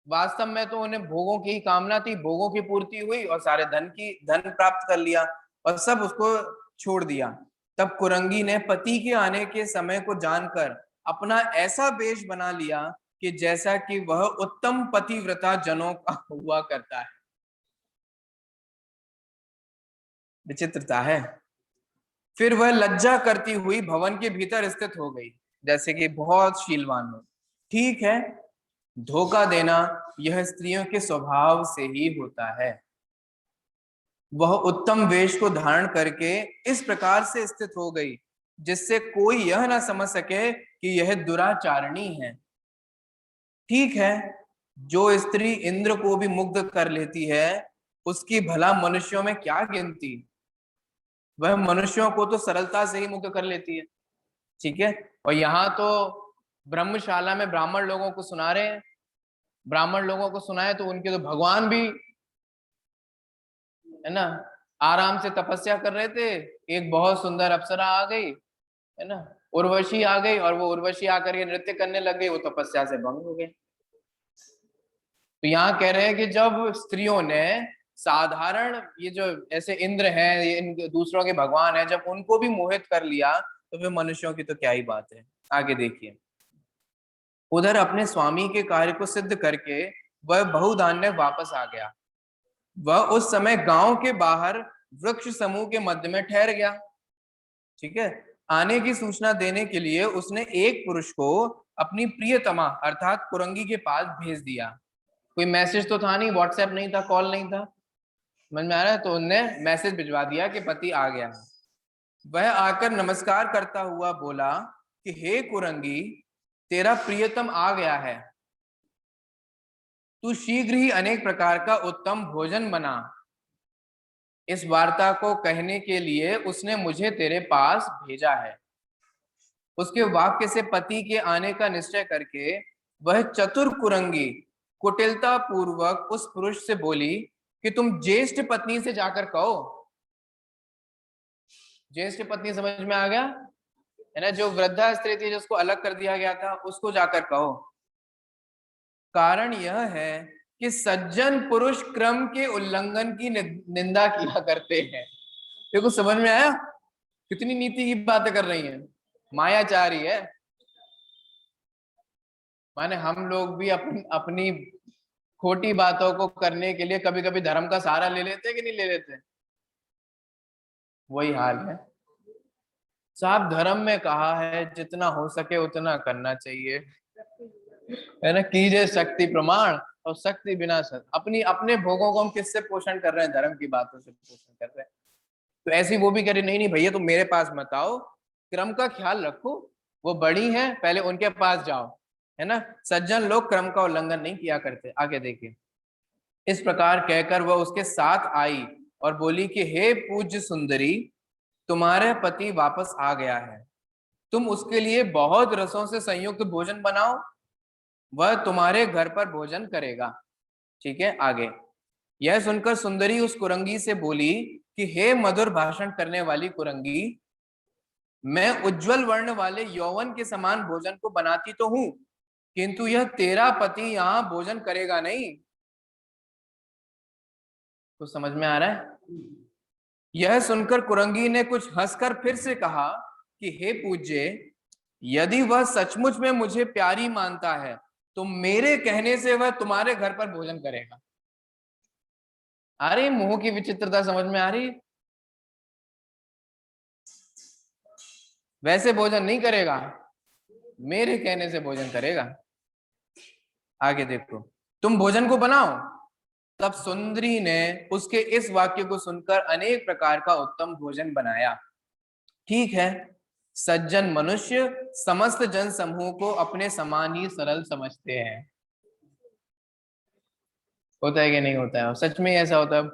S1: वास्तव में तो उन्हें भोगों की ही कामना थी, भोगों की पूर्ति हुई और सारे धन प्राप्त कर लिया और सब उसको छोड़ दिया। तब कुरंगी ने पति के आने के समय को जानकर अपना ऐसा वेश बना लिया कि जैसा कि वह उत्तम पतिव्रता जनों का हुआ करता है। विचित्रता है। फिर वह लज्जा करती हुई भवन के भीतर स्थित हो गई, जैसे कि बहुत शीलवान हो। ठीक है, धोखा देना यह स्त्रियों के स्वभाव से ही होता है। वह उत्तम वेश को धारण करके इस प्रकार से स्थित हो गई जिससे कोई यह ना समझ सके कि यह दुराचारणी है। ठीक है, जो स्त्री इंद्र को भी मुग्ध कर लेती है उसकी भला मनुष्यों में क्या गिनती। वह मनुष्यों को तो सरलता से ही मुक्त कर लेती है। ठीक है, और यहाँ तो ब्रह्मशाला में ब्राह्मण लोगों को सुना रहे हैं। ब्राह्मण लोगों को सुनाए तो उनके तो भगवान भी है ना आराम से तपस्या कर रहे थे। एक बहुत सुंदर अप्सरा आ गई, है ना, उर्वशी आ गई, और वो उर्वशी आकर ये नृत्य करने लग गई, वो तपस्या से भंग हो गए। तो यहाँ कह रहे हैं कि जब स्त्रियों ने साधारण ये जो ऐसे इंद्र हैं, ये इन दूसरों के भगवान हैं, जब उनको भी मोहित कर लिया तो फिर मनुष्यों की तो क्या ही बात है। आगे देखिए। उधर अपने स्वामी के कार्य को सिद्ध करके वह बहुधान्य वापस आ गया। वह उस समय गांव के बाहर वृक्ष समूह के मध्य में ठहर गया। ठीक है, आने की सूचना देने के लिए उसने एक पुरुष को अपनी प्रियतमा अर्थात कुरंगी के पास भेज दिया। कोई मैसेज तो था नहीं, व्हाट्सएप नहीं था, कॉल नहीं था, समझ में आ रहा है? तो उनने मैसेज भिजवा दिया कि पति आ गया है। वह आकर नमस्कार करता हुआ बोला कि हे कुरंगी, तेरा प्रियतम आ गया है, तू शीघ्र ही अनेक प्रकार का उत्तम भोजन बना। इस वार्ता को कहने के लिए उसने मुझे तेरे पास भेजा है। उसके वाक्य से पति के आने का निश्चय करके वह चतुर कुरंगी कुटिलता पूर्वक उस पुरुष से बोली कि तुम ज्येष्ठ पत्नी से जाकर कहो। ज्येष्ठ पत्नी समझ में आ गया है ना, जो वृद्धा स्त्री थी जिसको अलग कर दिया गया था, उसको जाकर कहो। कारण यह है कि सज्जन पुरुष क्रम के उल्लंघन की निंदा किया करते हैं। देखो समझ में आया कितनी नीति की बातें कर रही हैं। मायाचारी है, माने हम लोग भी अपनी अपनी खोटी बातों को करने के लिए कभी कभी धर्म का सहारा ले लेते हैं कि नहीं ले लेते? वही हाल है साहब। धर्म में कहा है जितना हो सके उतना करना चाहिए, है ना, कीजिए शक्ति प्रमाण और शक्ति बिना सत। अपनी अपने भोगों को हम किससे पोषण कर रहे हैं? धर्म की बातों से पोषण कर रहे हैं। तो ऐसी वो भी करे नहीं नहीं भैया तुम मेरे पास मत आओ, क्रम का ख्याल रखो, वो बड़ी है पहले उनके पास जाओ, है ना। सज्जन लोग क्रम का उल्लंघन नहीं किया करते। आगे देखिए। इस प्रकार कहकर वह उसके साथ आई और बोली कि हे पूज्य सुंदरी, तुम्हारे पति वापस आ गया है, तुम उसके लिए बहुत रसों से संयुक्त भोजन बनाओ, वह तुम्हारे घर पर भोजन करेगा। ठीक है, आगे। यह सुनकर सुंदरी उस कुरंगी से बोली कि हे मधुर भाषण करने वाली कुरंगी, मैं उज्जवल वर्ण वाले यौवन के समान भोजन को बनाती तो हूं, किंतु यह तेरा पति यहां भोजन करेगा नहीं। तो समझ में आ रहा है? यह सुनकर कुरंगी ने कुछ हंसकर फिर से कहा कि हे पूज्य, यदि वह सचमुच में मुझे प्यारी मानता है तो मेरे कहने से वह तुम्हारे घर पर भोजन करेगा। आ रही मोह की विचित्रता समझ में आ रही? वैसे भोजन नहीं करेगा, मेरे कहने से भोजन करेगा। आगे देखो, तुम भोजन को बनाओ। तब सुंदरी ने उसके इस वाक्य को सुनकर अनेक प्रकार का उत्तम भोजन बनाया। ठीक है, सज्जन मनुष्य समस्त जन समूह को अपने समान ही सरल समझते हैं। होता है कि नहीं होता है? सच में ऐसा होता है।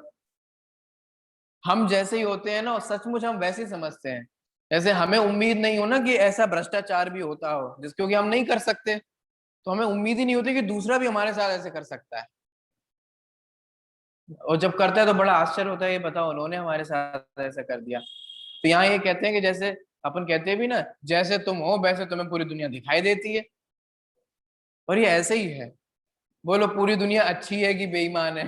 S1: हम जैसे ही होते हैं ना, सचमुच हम वैसे ही समझते हैं। जैसे हमें उम्मीद नहीं हो ना कि ऐसा भ्रष्टाचार भी होता हो, जिस क्योंकि हम नहीं कर सकते, तो हमें उम्मीद ही नहीं होती कि दूसरा भी हमारे साथ ऐसे कर सकता है। और जब करता है तो बड़ा आश्चर्य होता है, ये बताओ उन्होंने हमारे साथ ऐसा कर दिया। तो यहाँ ये कहते हैं कि जैसे अपन कहते हैं भी ना, जैसे तुम हो वैसे तुम्हें पूरी दुनिया दिखाई देती है। और ये ऐसे ही है। बोलो, पूरी दुनिया अच्छी है कि बेईमान है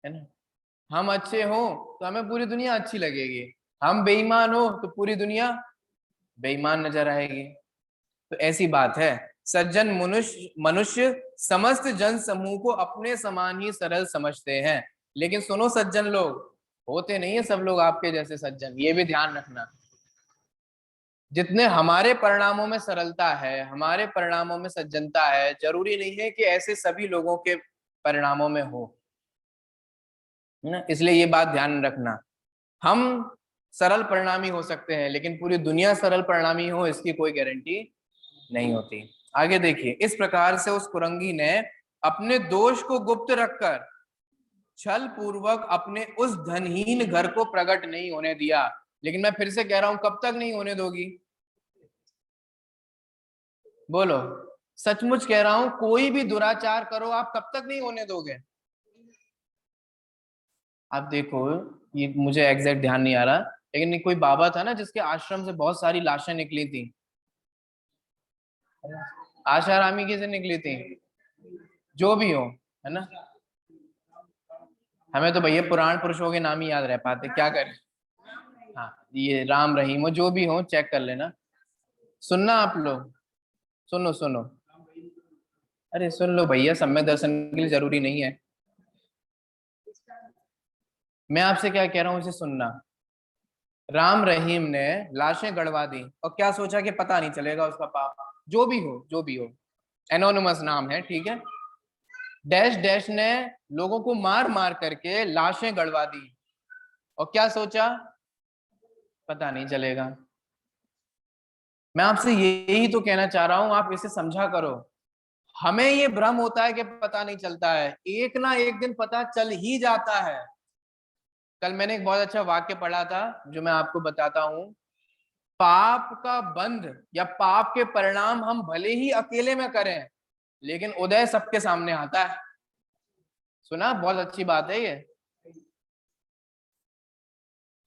S1: ना? हम अच्छे हो तो हमें पूरी दुनिया अच्छी लगेगी, हम बेईमान हो तो पूरी दुनिया बेईमान नजर आएगी। तो ऐसी बात है। सज्जन मनुष्य मनुष्य समस्त जन समूह को अपने समान ही सरल समझते हैं। लेकिन सुनो सज्जन लोग, होते नहीं है सब लोग आपके जैसे सज्जन, ये भी ध्यान रखना। जितने हमारे परिणामों में सरलता है, हमारे परिणामों में सज्जनता है, जरूरी नहीं है कि ऐसे सभी लोगों के परिणामों में हो, है ना? इसलिए ये बात ध्यान रखना। हम सरल परिणामी हो सकते हैं, लेकिन पूरी दुनिया सरल परिणामी हो इसकी कोई गारंटी नहीं होती। आगे देखिए, इस प्रकार से उस कुरंगी ने अपने दोष को गुप्त रखकर छल पूर्वक अपने उस धनहीन घर को प्रकट नहीं होने दिया। लेकिन मैं फिर से कह रहा हूं, कब तक नहीं होने दोगी? बोलो, सचमुच कह रहा हूं, कोई भी दुराचार करो आप, कब तक नहीं होने दोगे? आप देखो, ये मुझे एग्जैक्ट ध्यान नहीं आ रहा, लेकिन कोई बाबा था ना जिसके आश्रम से बहुत सारी लाशें निकली थी। आशारामी की से निकली थी, जो भी हो, है ना? हमें तो भैया पुराण पुरुषों के नाम ही याद रह पाते, क्या करें। हाँ, ये राम रहीम हो, जो भी हो, चेक कर लेना। सुनना आप लोग, सुनो सुनो। अरे सुन लो भैया, सम्यक दर्शन के लिए जरूरी नहीं है। मैं आपसे क्या कह रहा हूँ, इसे सुनना। राम रहीम ने लाशें गड़वा दी और क्या सोचा कि पता नहीं चलेगा उसका पाप। जो भी हो, जो भी हो, एनोनिमस नाम है, ठीक है। डैश डैश ने लोगों को मार मार करके लाशें गड़वा दी और क्या सोचा, पता नहीं चलेगा। मैं आपसे यही तो कहना चाह रहा हूं, आप इसे समझा करो। हमें ये भ्रम होता है कि पता नहीं चलता है, एक ना एक दिन पता चल ही जाता है। कल मैंने एक बहुत अच्छा वाक्य पढ़ा था, जो मैं आपको बताता हूं। पाप का बंध या पाप के परिणाम हम भले ही अकेले में करें, लेकिन उदय सबके सामने आता है। सुना, बहुत अच्छी बात है ये।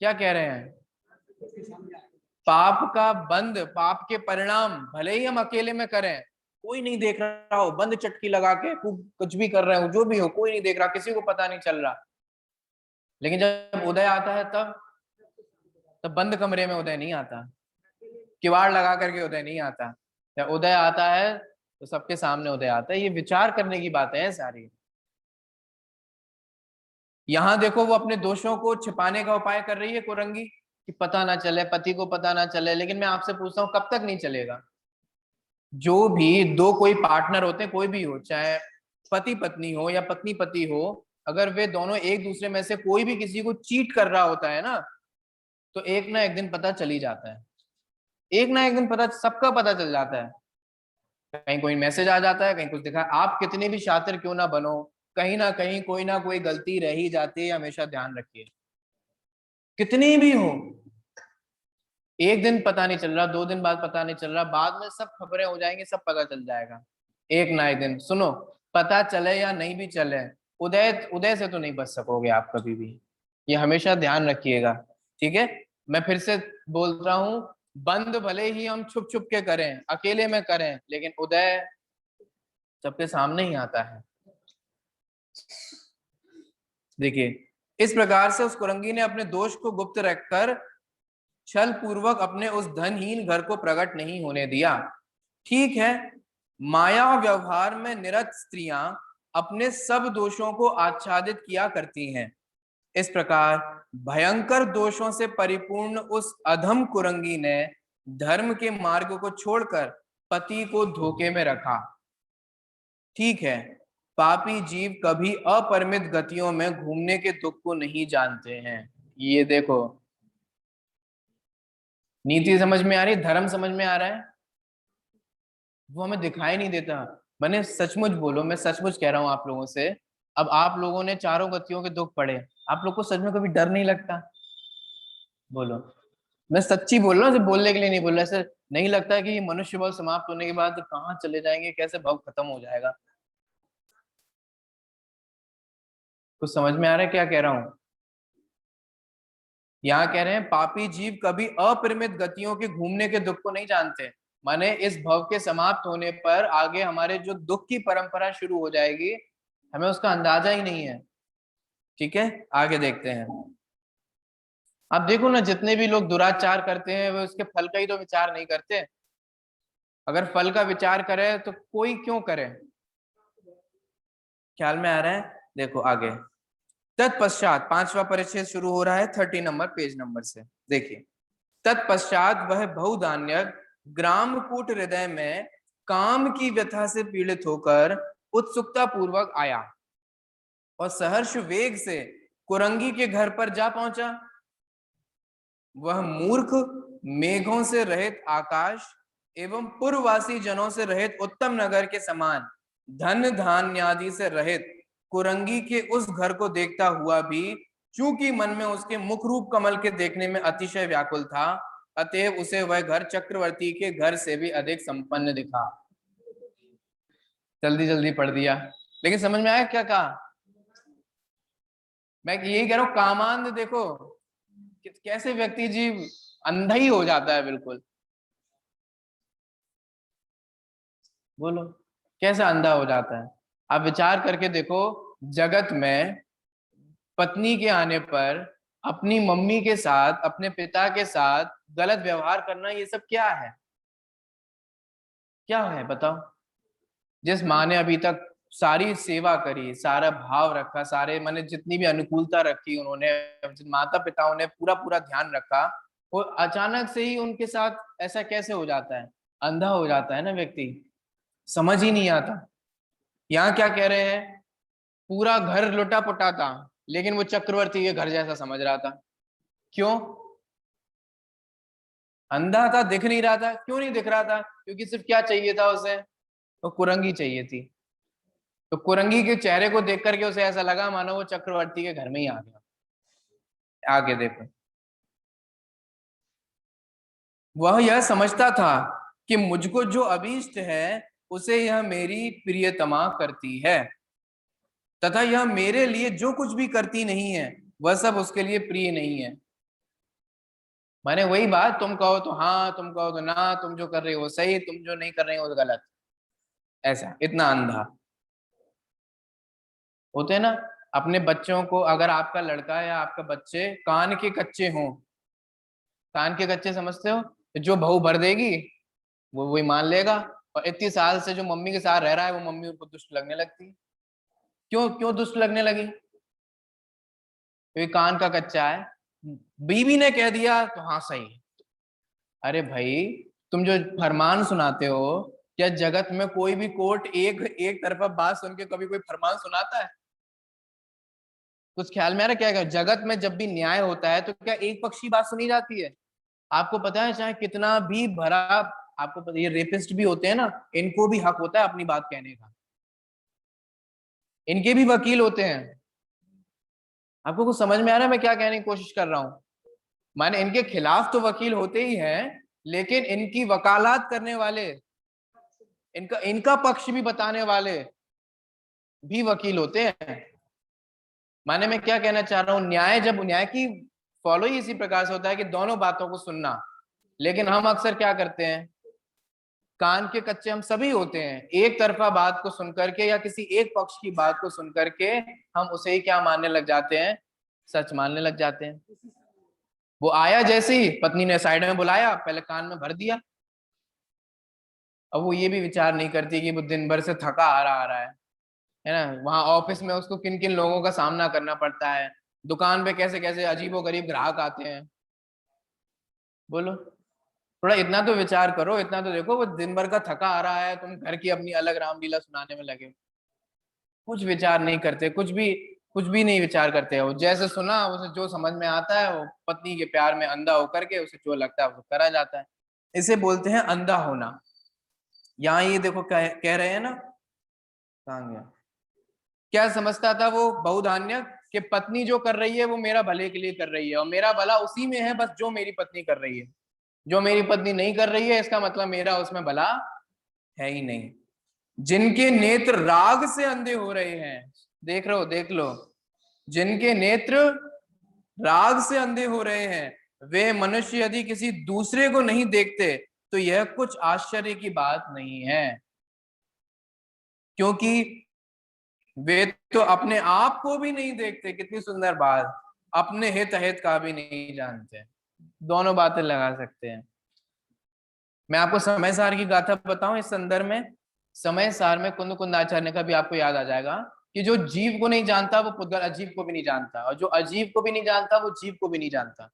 S1: क्या कह रहे हैं? पाप का बंध, पाप के परिणाम भले ही हम अकेले में करें, कोई नहीं देख रहा हो, बंद चटकी लगा के खूब कुछ भी कर रहे हो, जो भी हो, कोई नहीं देख रहा, किसी को पता नहीं चल रहा। लेकिन जब उदय आता है तब तब बंद कमरे में उदय नहीं आता, किवाड़ लगा करके उदय नहीं आता। जब उदय आता है तो सबके सामने उदय आता है। ये विचार करने की बातें हैं सारी। यहाँ देखो, वो अपने दोषों को छिपाने का उपाय कर रही है कुरंगी, कि पता ना चले, पति को पता ना चले। लेकिन मैं आपसे पूछता हूँ, कब तक नहीं चलेगा? जो भी दो कोई पार्टनर होते हैं, कोई भी हो, चाहे पति पत्नी हो या पत्नी पति हो, अगर वे दोनों एक दूसरे में से कोई भी किसी को चीट कर रहा होता है ना, तो एक ना एक दिन पता चल ही जाता है। एक ना एक दिन पता, सबका पता चल जाता है। कहीं कोई मैसेज आ जाता है, कहीं कुछ दिखा। आप कितने भी शातिर क्यों ना बनो, कहीं ना कोई गलती रह ही जाती है, हमेशा ध्यान रखिए। कितनी भी हो, एक दिन पता नहीं चल रहा, 2 दिन बाद पता नहीं चल रहा, बाद में सब खबरें हो जाएंगी, सब पता चल जाएगा। एक ना एक दिन, सुनो, पता चले या नहीं भी चले, उदय उदय से तो नहीं बच सकोगे आप कभी भी। ये हमेशा ध्यान रखिएगा, ठीक है? मैं फिर से बोल रहा हूं, बंद भले ही हम छुप छुप के करें, अकेले में करें, लेकिन उदय सबके सामने ही आता है। देखिए, इस प्रकार से उस कुरंगी ने अपने दोष को गुप्त रखकर छल पूर्वक अपने उस धनहीन घर को प्रकट नहीं होने दिया। ठीक है, माया व्यवहार में निरत स्त्रियां अपने सब दोषों को आच्छादित किया करती हैं। इस प्रकार भयंकर दोषों से परिपूर्ण उस अधम कुरंगी ने धर्म के मार्ग को छोड़कर पति को धोखे में रखा। ठीक है, पापी जीव कभी अपरिमित गतियों में घूमने के दुख को नहीं जानते हैं। ये देखो, नीति समझ में आ रही, धर्म समझ में आ रहा है, वो हमें दिखाई नहीं देता। मैंने सचमुच बोलो, मैं सचमुच कह रहा हूं आप लोगों से, अब आप लोगों ने चारों गतियों के दुख पढ़े, आप लोग को सच में कभी डर नहीं लगता? बोलो, मैं सच्ची बोल रहा हूँ, सिर्फ बोलने के लिए नहीं बोल रहा। ऐसे नहीं लगता है कि मनुष्य बल समाप्त होने के बाद कहाँ चले जाएंगे, कैसे भव खत्म हो जाएगा? कुछ समझ में आ रहा है क्या कह रहा हूँ? यहाँ कह रहे हैं पापी जीव कभी अपरिमित गतियों के घूमने के दुख को नहीं जानते। माने इस भव के समाप्त होने पर आगे हमारे जो दुख की परंपरा शुरू हो जाएगी, हमें उसका अंदाजा ही नहीं है। ठीक है, आगे देखते हैं। आप देखो ना, जितने भी लोग दुराचार करते हैं वे उसके फल का ही तो विचार नहीं करते। अगर फल का विचार करे तो कोई क्यों करे? ख्याल में आ रहा है? देखो आगे, तत्पश्चात 5वां परिच्छेद शुरू हो रहा है 30 नंबर पेज नंबर से। देखिए, तत्पश्चात वह बहुधान्य ग्रामकूट हृदय में काम की व्यथा से पीड़ित होकर उत्सुकता पूर्वक आया और सहर्ष वेग से कुरंगी के घर पर जा पहुंचा। वह मूर्ख, मेघों से रहित आकाश एवं पूर्ववासी जनों से रहित उत्तम नगर के समान धन धान्यादि से रहित कुरंगी के उस घर को देखता हुआ भी चूंकि मन में उसके मुख रूप कमल के देखने में अतिशय व्याकुल था, अतएव उसे वह घर चक्रवर्ती के घर से भी अधिक संपन्न दिखा। जल्दी जल्दी पढ़ दिया, लेकिन समझ में आया क्या कहा? मैं यही कह रहा हूं, कामांध देखो कैसे व्यक्ति जीव अंधा ही हो जाता है बिल्कुल। बोलो, कैसा अंधा हो जाता है? आप विचार करके देखो, जगत में पत्नी के आने पर अपनी मम्मी के साथ, अपने पिता के साथ गलत व्यवहार करना, ये सब क्या है? क्या है बताओ? जिस माँ ने अभी तक सारी सेवा करी, सारा भाव रखा, सारे माने जितनी भी अनुकूलता रखी उन्होंने, माता पिताओं ने पूरा पूरा ध्यान रखा, वो अचानक से ही उनके साथ ऐसा कैसे हो जाता है? अंधा हो जाता है ना व्यक्ति, समझ ही नहीं आता। यहाँ क्या कह रहे हैं? पूरा घर लुटा पुटा था, लेकिन वो चक्रवर्ती के घर जैसा समझ रहा था। क्यों? अंधा था, दिख नहीं रहा था। क्यों नहीं दिख रहा था? क्योंकि सिर्फ क्या चाहिए था उसे? तो कुरंगी चाहिए थी। तो कुरंगी के चेहरे को देख करके उसे ऐसा लगा मानो वो चक्रवर्ती के घर में ही आ गया। आगे देखो, वह यह समझता था कि मुझको जो अभीष्ट है उसे यह मेरी प्रियतमा करती है, तथा यह मेरे लिए जो कुछ भी करती नहीं है वह सब उसके लिए प्रिय नहीं है। माने वही बात, तुम कहो तो हाँ, तुम कहो तो ना, तुम जो कर रहे हो सही, तुम जो नहीं कर रहे हो गलत। ऐसा इतना अंधा होते हैं ना। अपने बच्चों को, अगर आपका लड़का या आपका बच्चे कान के कच्चे हों, कान के कच्चे समझते हो, तो जो बहू भर देगी वो वही मान लेगा, और इतनी साल से जो मम्मी के साथ रह रहा है वो मम्मी उनको दुष्ट लगने लगती है। क्यों क्यों दुष्ट लगने लगी? क्योंकि कान का कच्चा है। बीवी ने कह दिया तो हाँ सही है। अरे भाई, तुम जो फरमान सुनाते हो, क्या जगत में कोई भी कोर्ट एक एक तरफा बात सुन के कभी कोई फरमान सुनाता है? कुछ ख्याल में आ रहा है क्या? जगत में जब भी न्याय होता है तो क्या एक पक्षी बात सुनी जाती है? आपको पता है, चाहे कितना भी भरा, आपको पता, ये रेपिस्ट भी होते हैं ना, इनको भी हक होता है अपनी बात कहने का। इनके भी वकील होते हैं। आपको कुछ समझ में आ रहा है मैं क्या कहने की कोशिश कर रहा हूं? माने इनके खिलाफ तो वकील होते ही हैं, लेकिन इनकी वकालत करने वाले, इनका इनका पक्ष भी बताने वाले भी वकील होते हैं। माने मैं क्या कहना चाह रहा हूं, न्याय, जब न्याय की फॉलो ही इसी प्रकार से होता है कि दोनों बातों को सुनना। लेकिन हम अक्सर क्या करते हैं, कान के कच्चे हम सभी होते हैं, एक तरफा बात को सुनकर के या किसी एक पक्ष की बात को सुनकर के हम उसे ही क्या मानने लग जाते हैं? सच मानने लग जाते हैं। वो आया जैसे ही पत्नी ने साइड में बुलाया, पहले कान में भर दिया। अब वो ये भी विचार नहीं करती कि वो दिन भर से थका आ रहा है ना, वहां ऑफिस में उसको किन किन लोगों का सामना करना पड़ता है, दुकान पे कैसे कैसे अजीबोगरीब ग्राहक आते हैं। बोलो, थोड़ा इतना तो विचार करो, इतना तो देखो, वो दिन भर का थका आ रहा है, तुम घर की अपनी अलग रामलीला सुनाने में लगे। कुछ विचार नहीं करते, कुछ भी नहीं विचार करते हो, जैसे सुना उसे जो समझ में आता है वो पत्नी के प्यार में अंधा होकर के उसे जो लगता है वो करा जाता है। इसे बोलते हैं अंधा होना। यहाँ ये देखो कह रहे हैं ना, कहाँ गया, क्या समझता था वो बहुधान्य, कि पत्नी जो कर रही है वो मेरा भले के लिए कर रही है, और मेरा भला उसी में है बस जो मेरी पत्नी कर रही है। जो मेरी पत्नी नहीं कर रही है इसका मतलब मेरा उसमें भला है ही नहीं। जिनके नेत्र राग से अंधे हो रहे हैं, देख रहे हो, देख लो, जिनके नेत्र राग से अंधे हो रहे हैं वे मनुष्य यदि किसी दूसरे को नहीं देखते तो यह कुछ आश्चर्य की बात नहीं है, क्योंकि वे तो अपने आप को भी नहीं देखते। कितनी सुंदर बात, अपने हित हित का भी नहीं जानते। दोनों बातें लगा सकते हैं। मैं आपको समय सार की गाथा बताऊं इस संदर्भ में। समय सार में कुंद कुंदाचार्य का भी आपको याद आ जाएगा कि जो जीव को नहीं जानता वो पुद्गल अजीव को भी नहीं जानता, और जो अजीव को भी नहीं जानता वो जीव को भी नहीं जानता।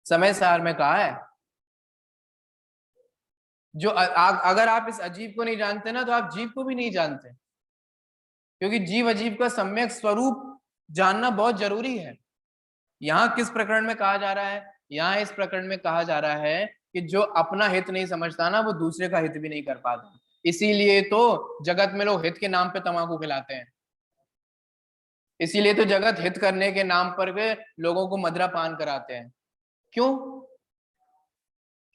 S1: समय सार में कहा है, जो अगर आप इस अजीब को नहीं जानते ना तो आप जीव को भी नहीं जानते, क्योंकि जीव अजीब का सम्यक स्वरूप जानना बहुत जरूरी है। यहाँ किस प्रकरण में कहा जा रहा है, यहाँ इस प्रकरण में कहा जा रहा है कि जो अपना हित नहीं समझता ना वो दूसरे का हित भी नहीं कर पाता। इसीलिए तो जगत में लोग हित के नाम पे तंबाकू खिलाते हैं, इसीलिए तो जगत हित करने के नाम पर वे लोगों को मदिरा पान कराते हैं। क्यों?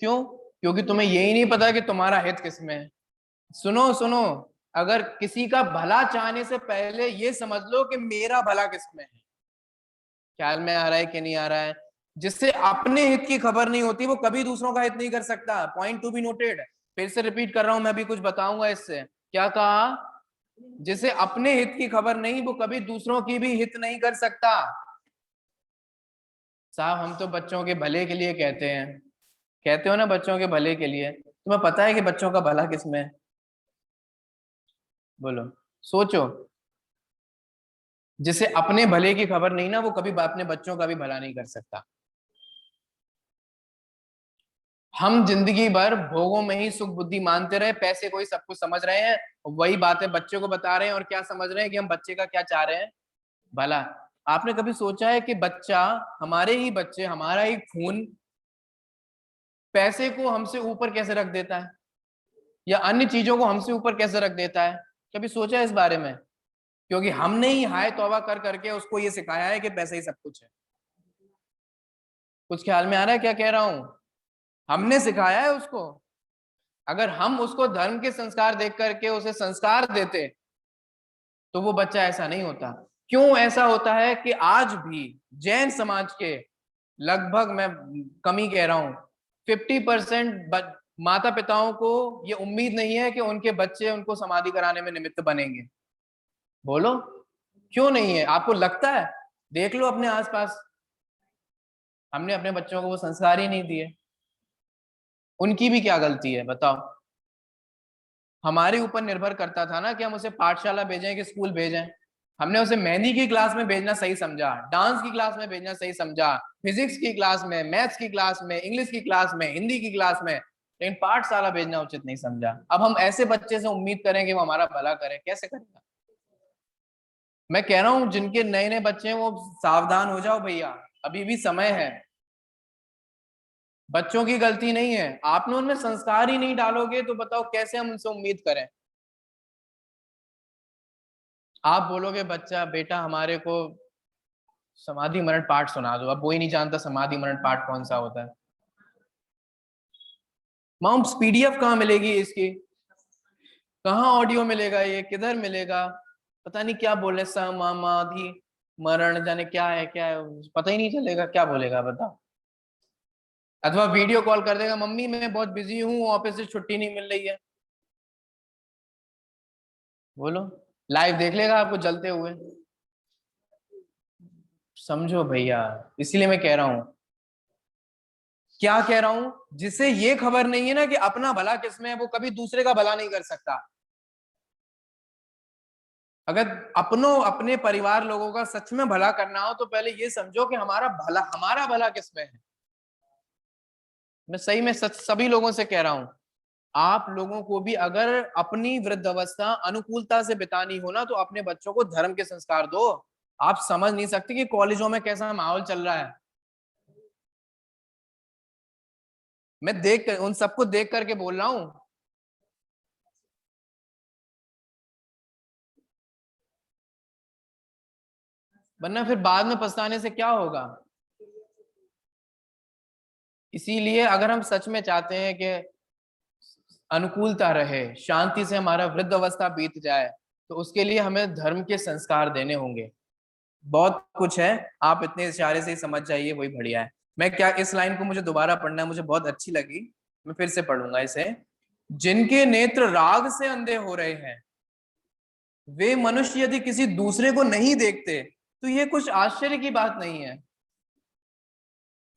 S1: क्यों? क्योंकि तुम्हें यही नहीं पता कि तुम्हारा हित किसमें है। सुनो सुनो, अगर किसी का भला चाहने से पहले ये समझ लो कि मेरा भला किसमें है। ख्याल में आ रहा है कि नहीं आ रहा है? जिससे अपने हित की खबर नहीं होती वो कभी दूसरों का हित नहीं कर सकता। Point to be noted. फिर से रिपीट कर रहा हूं, मैं भी कुछ बताऊंगा इससे। क्या कहा? जिसे अपने हित की खबर नहीं वो कभी दूसरों की भी हित नहीं कर सकता। साहब हम तो बच्चों के भले के लिए कहते हैं, कहते हो ना बच्चों के भले के लिए, तुम्हें पता है कि बच्चों का भला किसमें है? बोलो, सोचो। जिसे अपने भले की खबर नहीं ना वो कभी अपने बच्चों का भी भला नहीं कर सकता। हम जिंदगी भर भोगों में ही सुख बुद्धि मानते रहे, पैसे को ही सब कुछ समझ रहे हैं, वही बातें बच्चे को बता रहे हैं, और क्या समझ रहे हैं कि हम बच्चे का क्या चाह रहे हैं? भला। आपने कभी सोचा है कि बच्चा, हमारे ही बच्चे, हमारा ही खून पैसे को हमसे ऊपर कैसे रख देता है, या अन्य चीजों को हमसे ऊपर कैसे रख देता है? कभी सोचा है इस बारे में? क्योंकि हमने ही हाय तौबा कर करके उसको ये सिखाया है कि पैसे ही सब कुछ है। कुछ ख्याल में आ रहा है क्या कह रहा हूं? हमने सिखाया है उसको। अगर हम उसको धर्म के संस्कार देख करके उसे संस्कार देते तो वो बच्चा ऐसा नहीं होता। क्यों ऐसा होता है कि आज भी जैन समाज के लगभग, मैं कम ही कह रहा हूं, 50% माता पिताओं को ये उम्मीद नहीं है कि उनके बच्चे उनको समाधि कराने में निमित्त बनेंगे। बोलो, क्यों नहीं है? आपको लगता है? देख लो अपने आसपास, हमने अपने बच्चों को वो संस्कार ही नहीं दिए। उनकी भी क्या गलती है बताओ? हमारे ऊपर निर्भर करता था ना कि हम उसे पाठशाला भेजें कि स्कूल भेजें। हमने उसे मेहंदी की क्लास में भेजना सही समझा, डांस की क्लास में भेजना सही समझा, फिजिक्स की क्लास में, मैथ्स की क्लास में, इंग्लिश की क्लास में, हिंदी की क्लास में, लेकिन पाठशाला भेजना उचित नहीं समझा। अब हम ऐसे बच्चे से उम्मीद करें कि वो हमारा भला करे, कैसे करेगा? मैं कह रहा हूं जिनके नए नए बच्चे हैं वो सावधान हो जाओ भैया, अभी भी समय है। बच्चों की गलती नहीं है, आपने उनमें संस्कार ही नहीं डालोगे तो बताओ कैसे हम उनसे उम्मीद करें? आप बोलोगे बच्चा, बेटा हमारे को समाधि मरण पाठ सुना दो, अब वो ही नहीं जानता समाधि मरण पाठ कौन सा होता है। माउंट पीडीएफ कहाँ मिलेगी इसकी? कहाँ ऑडियो मिलेगा? ये किधर मिलेगा? पता नहीं क्या बोले, समाधि मरण, जाने क्या है क्या है, पता ही नहीं चलेगा क्या बोलेगा, बताओ। अथवा वीडियो कॉल कर देगा, मम्मी मैं बहुत बिजी हूँ, ऑफिस से छुट्टी नहीं मिल रही है। बोलो, लाइव देख लेगा आपको जलते हुए। समझो भैया, इसीलिए मैं कह रहा हूँ क्या कह रहा हूं? जिसे ये खबर नहीं है ना कि अपना भला किसमें है, वो कभी दूसरे का भला नहीं कर सकता। अगर अपने परिवार लोगों का सच में भला करना हो तो पहले ये समझो कि हमारा भला किसमें है। मैं सही में सभी लोगों से कह रहा हूं, आप लोगों को भी अगर अपनी वृद्धावस्था अनुकूलता से बितानी हो ना, तो अपने बच्चों को धर्म के संस्कार दो। आप समझ नहीं सकते कि कॉलेजों में कैसा माहौल चल रहा है। मैं उन सबको देख करके बोल रहा हूं। वरना फिर बाद में पछताने से क्या होगा। इसीलिए अगर हम सच में चाहते हैं कि अनुकूलता रहे, शांति से हमारा वृद्ध अवस्था बीत जाए, तो उसके लिए हमें धर्म के संस्कार देने होंगे। बहुत कुछ है, आप इतने इशारे से ही समझ जाइए, वही बढ़िया है। मैं क्या, इस लाइन को मुझे दोबारा पढ़ना है, मुझे बहुत अच्छी लगी, मैं फिर से पढ़ूंगा इसे। जिनके नेत्र राग से अंधे हो रहे हैं, वे मनुष्य यदि किसी दूसरे को नहीं देखते तो ये कुछ आश्चर्य की बात नहीं है,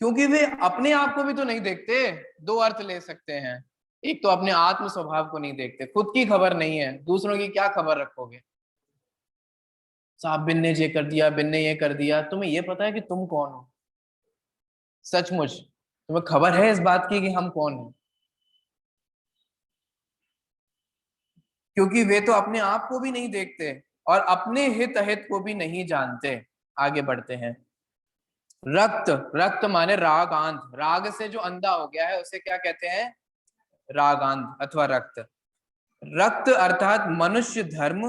S1: क्योंकि वे अपने आप को भी तो नहीं देखते। दो अर्थ ले सकते हैं, एक तो अपने आत्म स्वभाव को नहीं देखते, खुद की खबर नहीं है, दूसरों की क्या खबर रखोगे। साहब बिन ने ये कर दिया, बिन ने ये कर दिया, तुम्हें ये पता है कि तुम कौन हो? सचमुच तुम्हें खबर है इस बात की कि हम कौन हैं? क्योंकि वे तो अपने आप को भी नहीं देखते और अपने हित अहित को भी नहीं जानते। आगे बढ़ते हैं। रक्त, रक्त माने रागांध, राग से जो अंधा हो गया है उसे क्या कहते हैं? रागांध अथवा रक्त। रक्त अर्थात मनुष्य धर्म,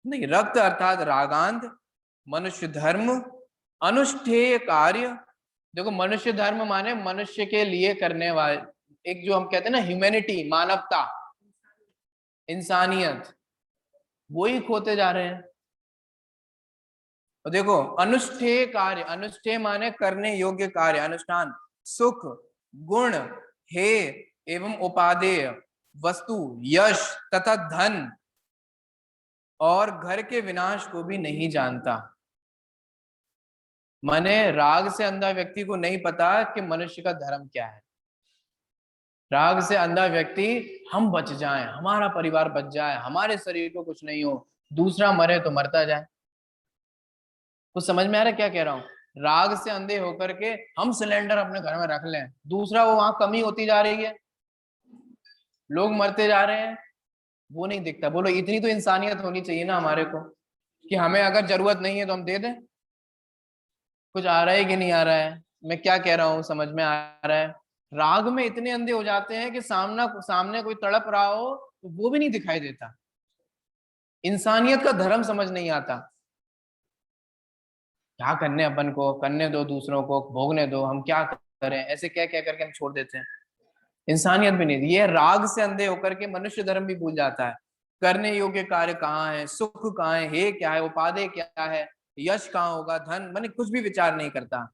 S1: नहीं, रक्त अर्थात रागांध, मनुष्य धर्म, अनुष्ठेय कार्य। देखो, मनुष्य धर्म माने मनुष्य के लिए करने वाले, एक जो हम कहते हैं ना ह्यूमैनिटी, मानवता, इंसानियत, वही खोते जा रहे हैं। और देखो, अनुष्ठेय कार्य, अनुष्ठेय माने करने योग्य कार्य, अनुष्ठान, सुख, गुण, हे एवं उपादेय वस्तु, यश तथा धन और घर के विनाश को भी नहीं जानता। माने राग से अंधा व्यक्ति को नहीं पता कि मनुष्य का धर्म क्या है। राग से अंधा व्यक्ति, हम बच जाएं, हमारा परिवार बच जाए, हमारे शरीर को कुछ नहीं हो, दूसरा मरे तो मरता जाए। कुछ समझ में आ रहा है क्या कह रहा हूँ? राग से अंधे होकर के हम सिलेंडर अपने घर में रख लें, दूसरा वो वहां कमी होती जा रही है, लोग मरते जा रहे हैं, वो नहीं दिखता। बोलो, इतनी तो इंसानियत होनी चाहिए ना हमारे को, कि हमें अगर जरूरत नहीं है तो हम दे दें। कुछ आ रहा है कि नहीं आ रहा है? मैं क्या कह रहा हूँ, समझ में आ रहा है? राग में इतने अंधे हो जाते हैं कि सामने कोई तड़प रहा हो तो वो भी नहीं दिखाई देता। इंसानियत का धर्म समझ नहीं आता। क्या करने, अपन को करने दो, दूसरों को भोगने दो, हम क्या करें, ऐसे क्या क्या करके हम छोड़ देते हैं। इंसानियत भी नहीं। ये राग से अंधे होकर के मनुष्य धर्म भी भूल जाता है। करने योग्य कार्य कहाँ है, सुख कहाँ है, हे क्या है, उपादेय क्या है, यश कहाँ होगा, धन, मैंने कुछ भी विचार नहीं करता।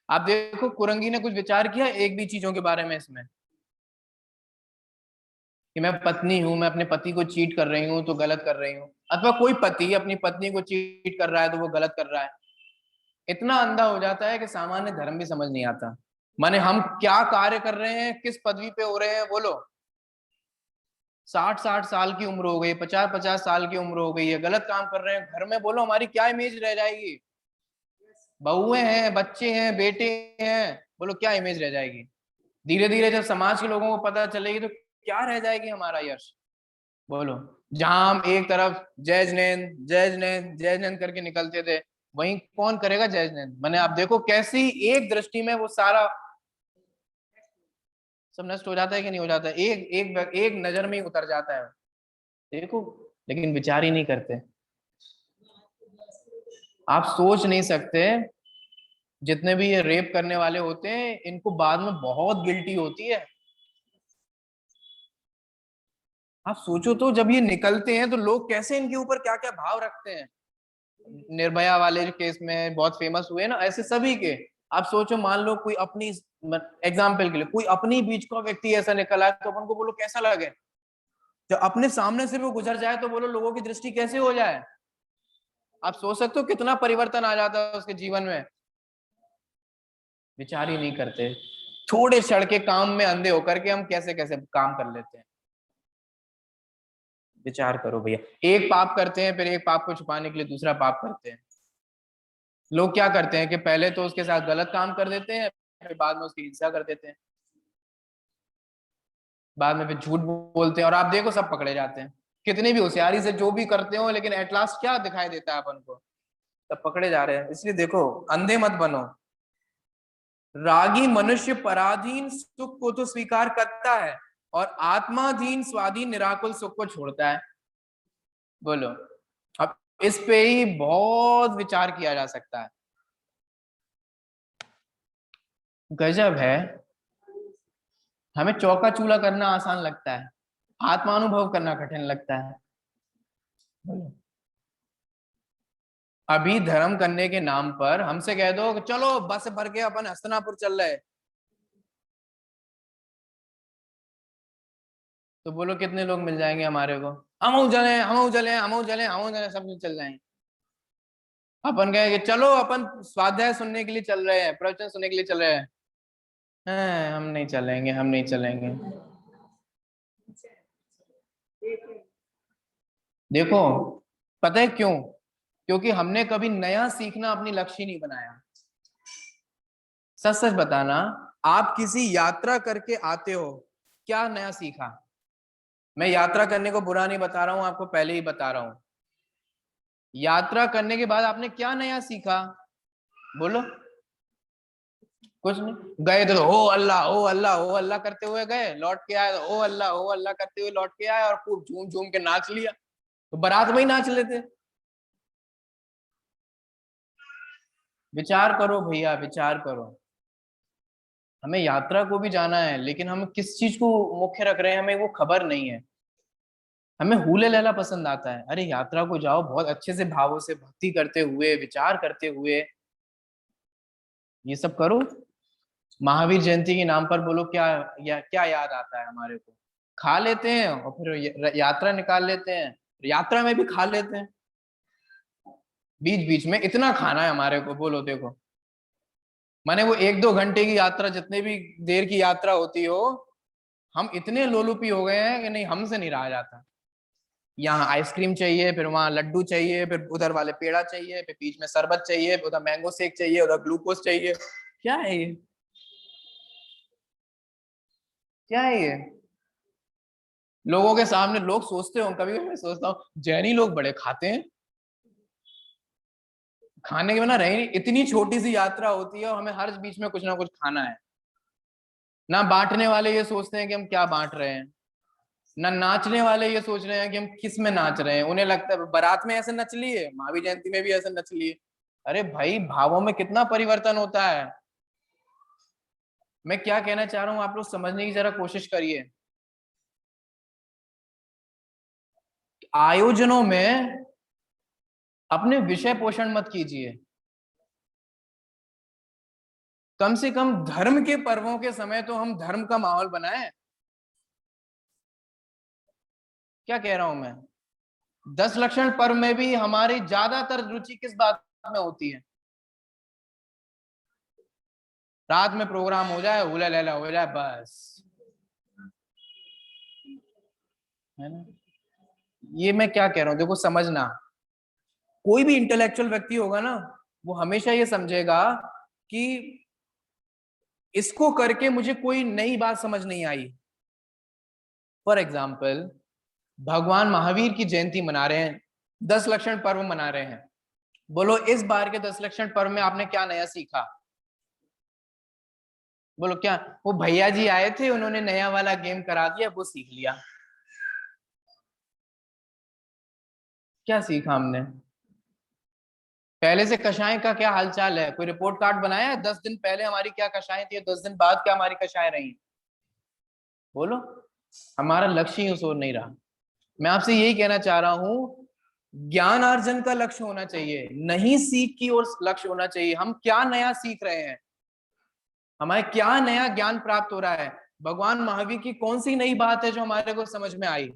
S1: आप देखो, कुरंगी ने कुछ विचार किया एक भी चीजों के बारे में इसमें? कि मैं पत्नी हूं, मैं अपने पति को चीट कर रही हूं तो गलत कर रही हूं, अथवा कोई पति अपनी पत्नी को चीट कर रहा है तो वो गलत कर रहा है। इतना अंधा हो जाता है कि सामान्य धर्म भी समझ नहीं आता। माने हम क्या कार्य कर रहे हैं, किस पदवी पे हो रहे हैं, बोलो। 60-60 साल की उम्र हो गई, 50-50 साल की उम्र हो गई है, गलत काम कर रहे हैं घर में, बोलो हमारी क्या इमेज रह जाएगी? बहुएं हैं, बच्चे हैं, बेटे हैं, बोलो क्या इमेज रह जाएगी? धीरे धीरे जब समाज के लोगों को पता चलेगी तो क्या रह जाएगी हमारा यश? बोलो। जहां हम एक तरफ जय जिनेंद्र जय जिनेंद्र जय जिनेंद्र करके निकलते थे, वहीं कौन करेगा जय जिनेंद्र? मैंने, आप देखो कैसी एक दृष्टि में वो सारा सब नष्ट हो जाता है कि नहीं हो जाता है, एक एक एक नजर में ही उतर जाता है। देखो, लेकिन विचार ही नहीं करते। आप सोच नहीं सकते, जितने भी ये रेप करने वाले होते हैं इनको बाद में बहुत गिल्टी होती है। आप सोचो तो, जब ये निकलते हैं तो लोग कैसे इनके ऊपर क्या क्या भाव रखते हैं। निर्भया वाले जो केस में बहुत फेमस हुए ना, ऐसे सभी के। आप सोचो, मान लो कोई अपनी, एग्जाम्पल के लिए कोई अपनी बीच का व्यक्ति ऐसा निकला तो अपन को बोलो कैसा लगे? जब अपने सामने से वो गुजर जाए तो बोलो लोगों की दृष्टि कैसे हो जाए? आप सोच सकते हो कितना परिवर्तन आ जाता है उसके जीवन में। विचार ही नहीं करते। थोड़े क्षण के काम में अंधे होकर के हम कैसे कैसे काम कर लेते हैं। विचार करो भैया, एक पाप करते हैं फिर एक पाप को छुपाने के लिए दूसरा पाप करते हैं। लोग क्या करते हैं कि पहले तो उसके साथ गलत काम कर देते हैं, फिर बाद में उसकी हिंसा कर देते हैं, बाद में फिर झूठ बोलते हैं, और आप देखो सब पकड़े जाते हैं। कितनी भी होशियारी से जो भी करते हो, लेकिन एट लास्ट क्या दिखाई देता है अपन को, सब पकड़े जा रहे हैं। इसलिए देखो, अंधे मत बनो। रागी मनुष्य पराधीन सुख को तो स्वीकार करता है और आत्माधीन स्वाधीन निराकुल सुख को छोड़ता है। बोलो, अब इस पे ही बहुत विचार किया जा सकता है। गजब है। हमें चौका चूल्हा करना आसान लगता है, आत्मानुभव करना कठिन लगता है। बोलो, अभी धर्म करने के नाम पर हमसे कह दो कि चलो बस भर के अपन हस्तिनापुर चल रहे, तो बोलो कितने लोग मिल जाएंगे हमारे को? हम चले, हम चले, हम चले, हम चले, सब चल जाएंगे। अपन कहे कि चलो अपन स्वाध्याय सुनने के लिए चल रहे हैं, प्रवचन सुनने के लिए चल रहे हैं, हम नहीं चलेंगे, हम नहीं चलेंगे। देखो, पता है क्यों? क्योंकि हमने कभी नया सीखना अपनी लक्ष्य नहीं बनाया। सच सच बताना, आप किसी यात्रा करके आते हो, क्या नया सीखा? मैं यात्रा करने को बुरा नहीं बता रहा हूं, आपको पहले ही बता रहा हूं। यात्रा करने के बाद आपने क्या नया सीखा? बोलो। कुछ नहीं। गए तो ओ अल्लाह ओ अल्लाह ओ अल्लाह करते हुए गए, लौट के आए तो ओ अल्लाह करते हुए लौट के आए, और खूब झूम झूम के नाच लिया। तो बारात में ही नाच लेते। विचार करो भैया, विचार करो। हमें यात्रा को भी जाना है, लेकिन हम किस चीज को मुख्य रख रहे हैं हमें वो खबर नहीं है। हमें हुले लैला पसंद आता है। अरे यात्रा को जाओ बहुत अच्छे से, भावों से भक्ति करते हुए, विचार करते हुए, ये सब करो। महावीर जयंती के नाम पर बोलो क्या क्या याद आता है हमारे को? खा लेते हैं और फिर यात्रा निकाल लेते हैं, यात्रा में भी खा लेते हैं। बीच बीच में इतना खाना है हमारे को, बोलो देखो। माने वो 1-2 घंटे की यात्रा, जितने भी देर की यात्रा होती हो, हम इतने लोलुपी हो गए हैं कि नहीं, हमसे नहीं रहा जाता। यहाँ आइसक्रीम चाहिए, फिर वहां लड्डू चाहिए, फिर उधर वाले पेड़ा चाहिए, फिर बीच में शरबत चाहिए, फिर उधर मैंगो शेक चाहिए, उधर ग्लूकोज चाहिए। क्या है ये? क्या है ये? लोगों के सामने लोग सोचते हो, कभी कभी मैं सोचता हूँ जैनी लोग बड़े खाते हैं, खाने के बिना रहे नहीं। इतनी छोटी सी यात्रा होती है और हमें हर बीच में कुछ ना कुछ खाना है। ना बांटने वाले ये सोचते हैं कि हम क्या बांट रहे हैं, ना नाचने वाले ये सोच रहे हैं कि हम किस में नाच रहे हैं। उन्हें लगता है बारात में ऐसे नच लिए, महावीर जयंती में भी ऐसे नच लिए। अरे भाई, भावों में कितना परिवर्तन होता है। मैं क्या कहना चाह रहा हूँ, आप लोग समझने की जरा कोशिश करिए। आयोजनों में अपने विषय पोषण मत कीजिए। कम से कम धर्म के पर्वों के समय तो हम धर्म का माहौल बनाएं। क्या कह रहा हूं मैं? 10 लक्षण पर्व में भी हमारी ज्यादातर रुचि किस बात में होती है? रात में प्रोग्राम हो जाए, हुला लैला हो जाए, बस। है ना? ये मैं क्या कह रहा हूं, देखो समझना। कोई भी इंटेलेक्चुअल व्यक्ति होगा ना, वो हमेशा ये समझेगा कि इसको करके मुझे कोई नई बात समझ नहीं आई। फॉर एग्जाम्पल, भगवान महावीर की जयंती मना रहे हैं, 10 लक्षण पर्व मना रहे हैं। बोलो इस बार के 10 लक्षण पर्व में आपने क्या नया सीखा? बोलो क्या? वो भैया जी आए थे, उन्होंने नया वाला गेम करा दिया, वो सीख लिया। क्या सीखा हमने? पहले से कषाय का क्या हालचाल है? कोई रिपोर्ट कार्ड बनाया है 10 दिन पहले हमारी क्या कषाय थी, 10 दिन बाद क्या हमारी कषाय रही? बोलो। हमारा लक्ष्य ही उस ओर नहीं रहा। मैं आपसे यही कहना चाह रहा हूं, ज्ञान अर्जन का लक्ष्य होना चाहिए, नहीं सीख की ओर लक्ष्य होना चाहिए। हम क्या नया सीख रहे हैं, हमारे क्या नया ज्ञान प्राप्त हो रहा है, भगवान महावीर की कौन सी नई बात है जो हमारे को समझ में आई?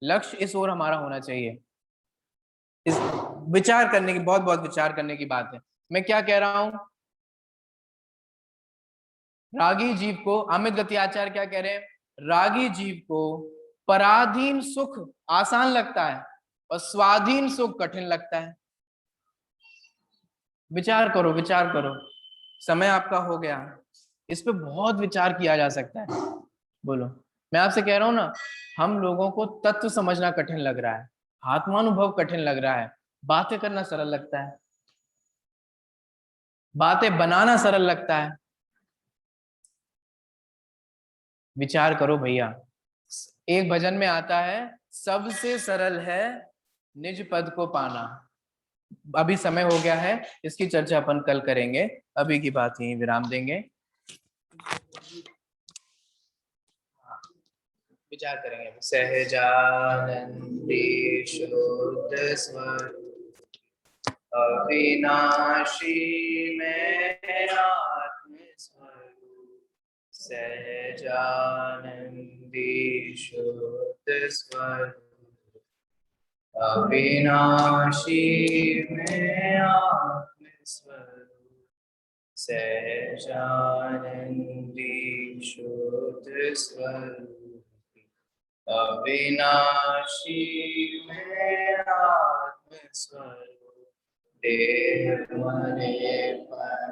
S1: लक्ष्य इस ओर हमारा होना चाहिए। इस विचार करने की, बहुत बहुत विचार करने की बात है। मैं क्या कह रहा हूं? रागी जीव को, अमित गतियाचार्य क्या कह रहे हैं, रागी जीव को पराधीन सुख आसान लगता है और स्वाधीन सुख कठिन लगता है। विचार करो, विचार करो, समय आपका हो गया, इस पे बहुत विचार किया जा सकता है। बोलो, मैं आपसे कह रहा हूं ना, हम लोगों को तत्व समझना कठिन लग रहा है, आत्मानुभव कठिन लग रहा है, बातें करना सरल लगता है, बातें बनाना सरल लगता है। विचार करो भैया, एक भजन में आता है, सबसे सरल है निज पद को पाना। अभी समय हो गया है, इसकी चर्चा अपन कल करेंगे, अभी की बात यहीं विराम देंगे, विचार करेंगे। सहजानंदी शुद्ध स्वर अविनाशी में आत्म स्वरूप, सहजानंदी शुद्ध स्वरूप अविनाशी में आत्म स्वरूप, सहजानंदी शुद्ध स्वरूप अविनाशी में आत्म स्वरूप, देह मरे पर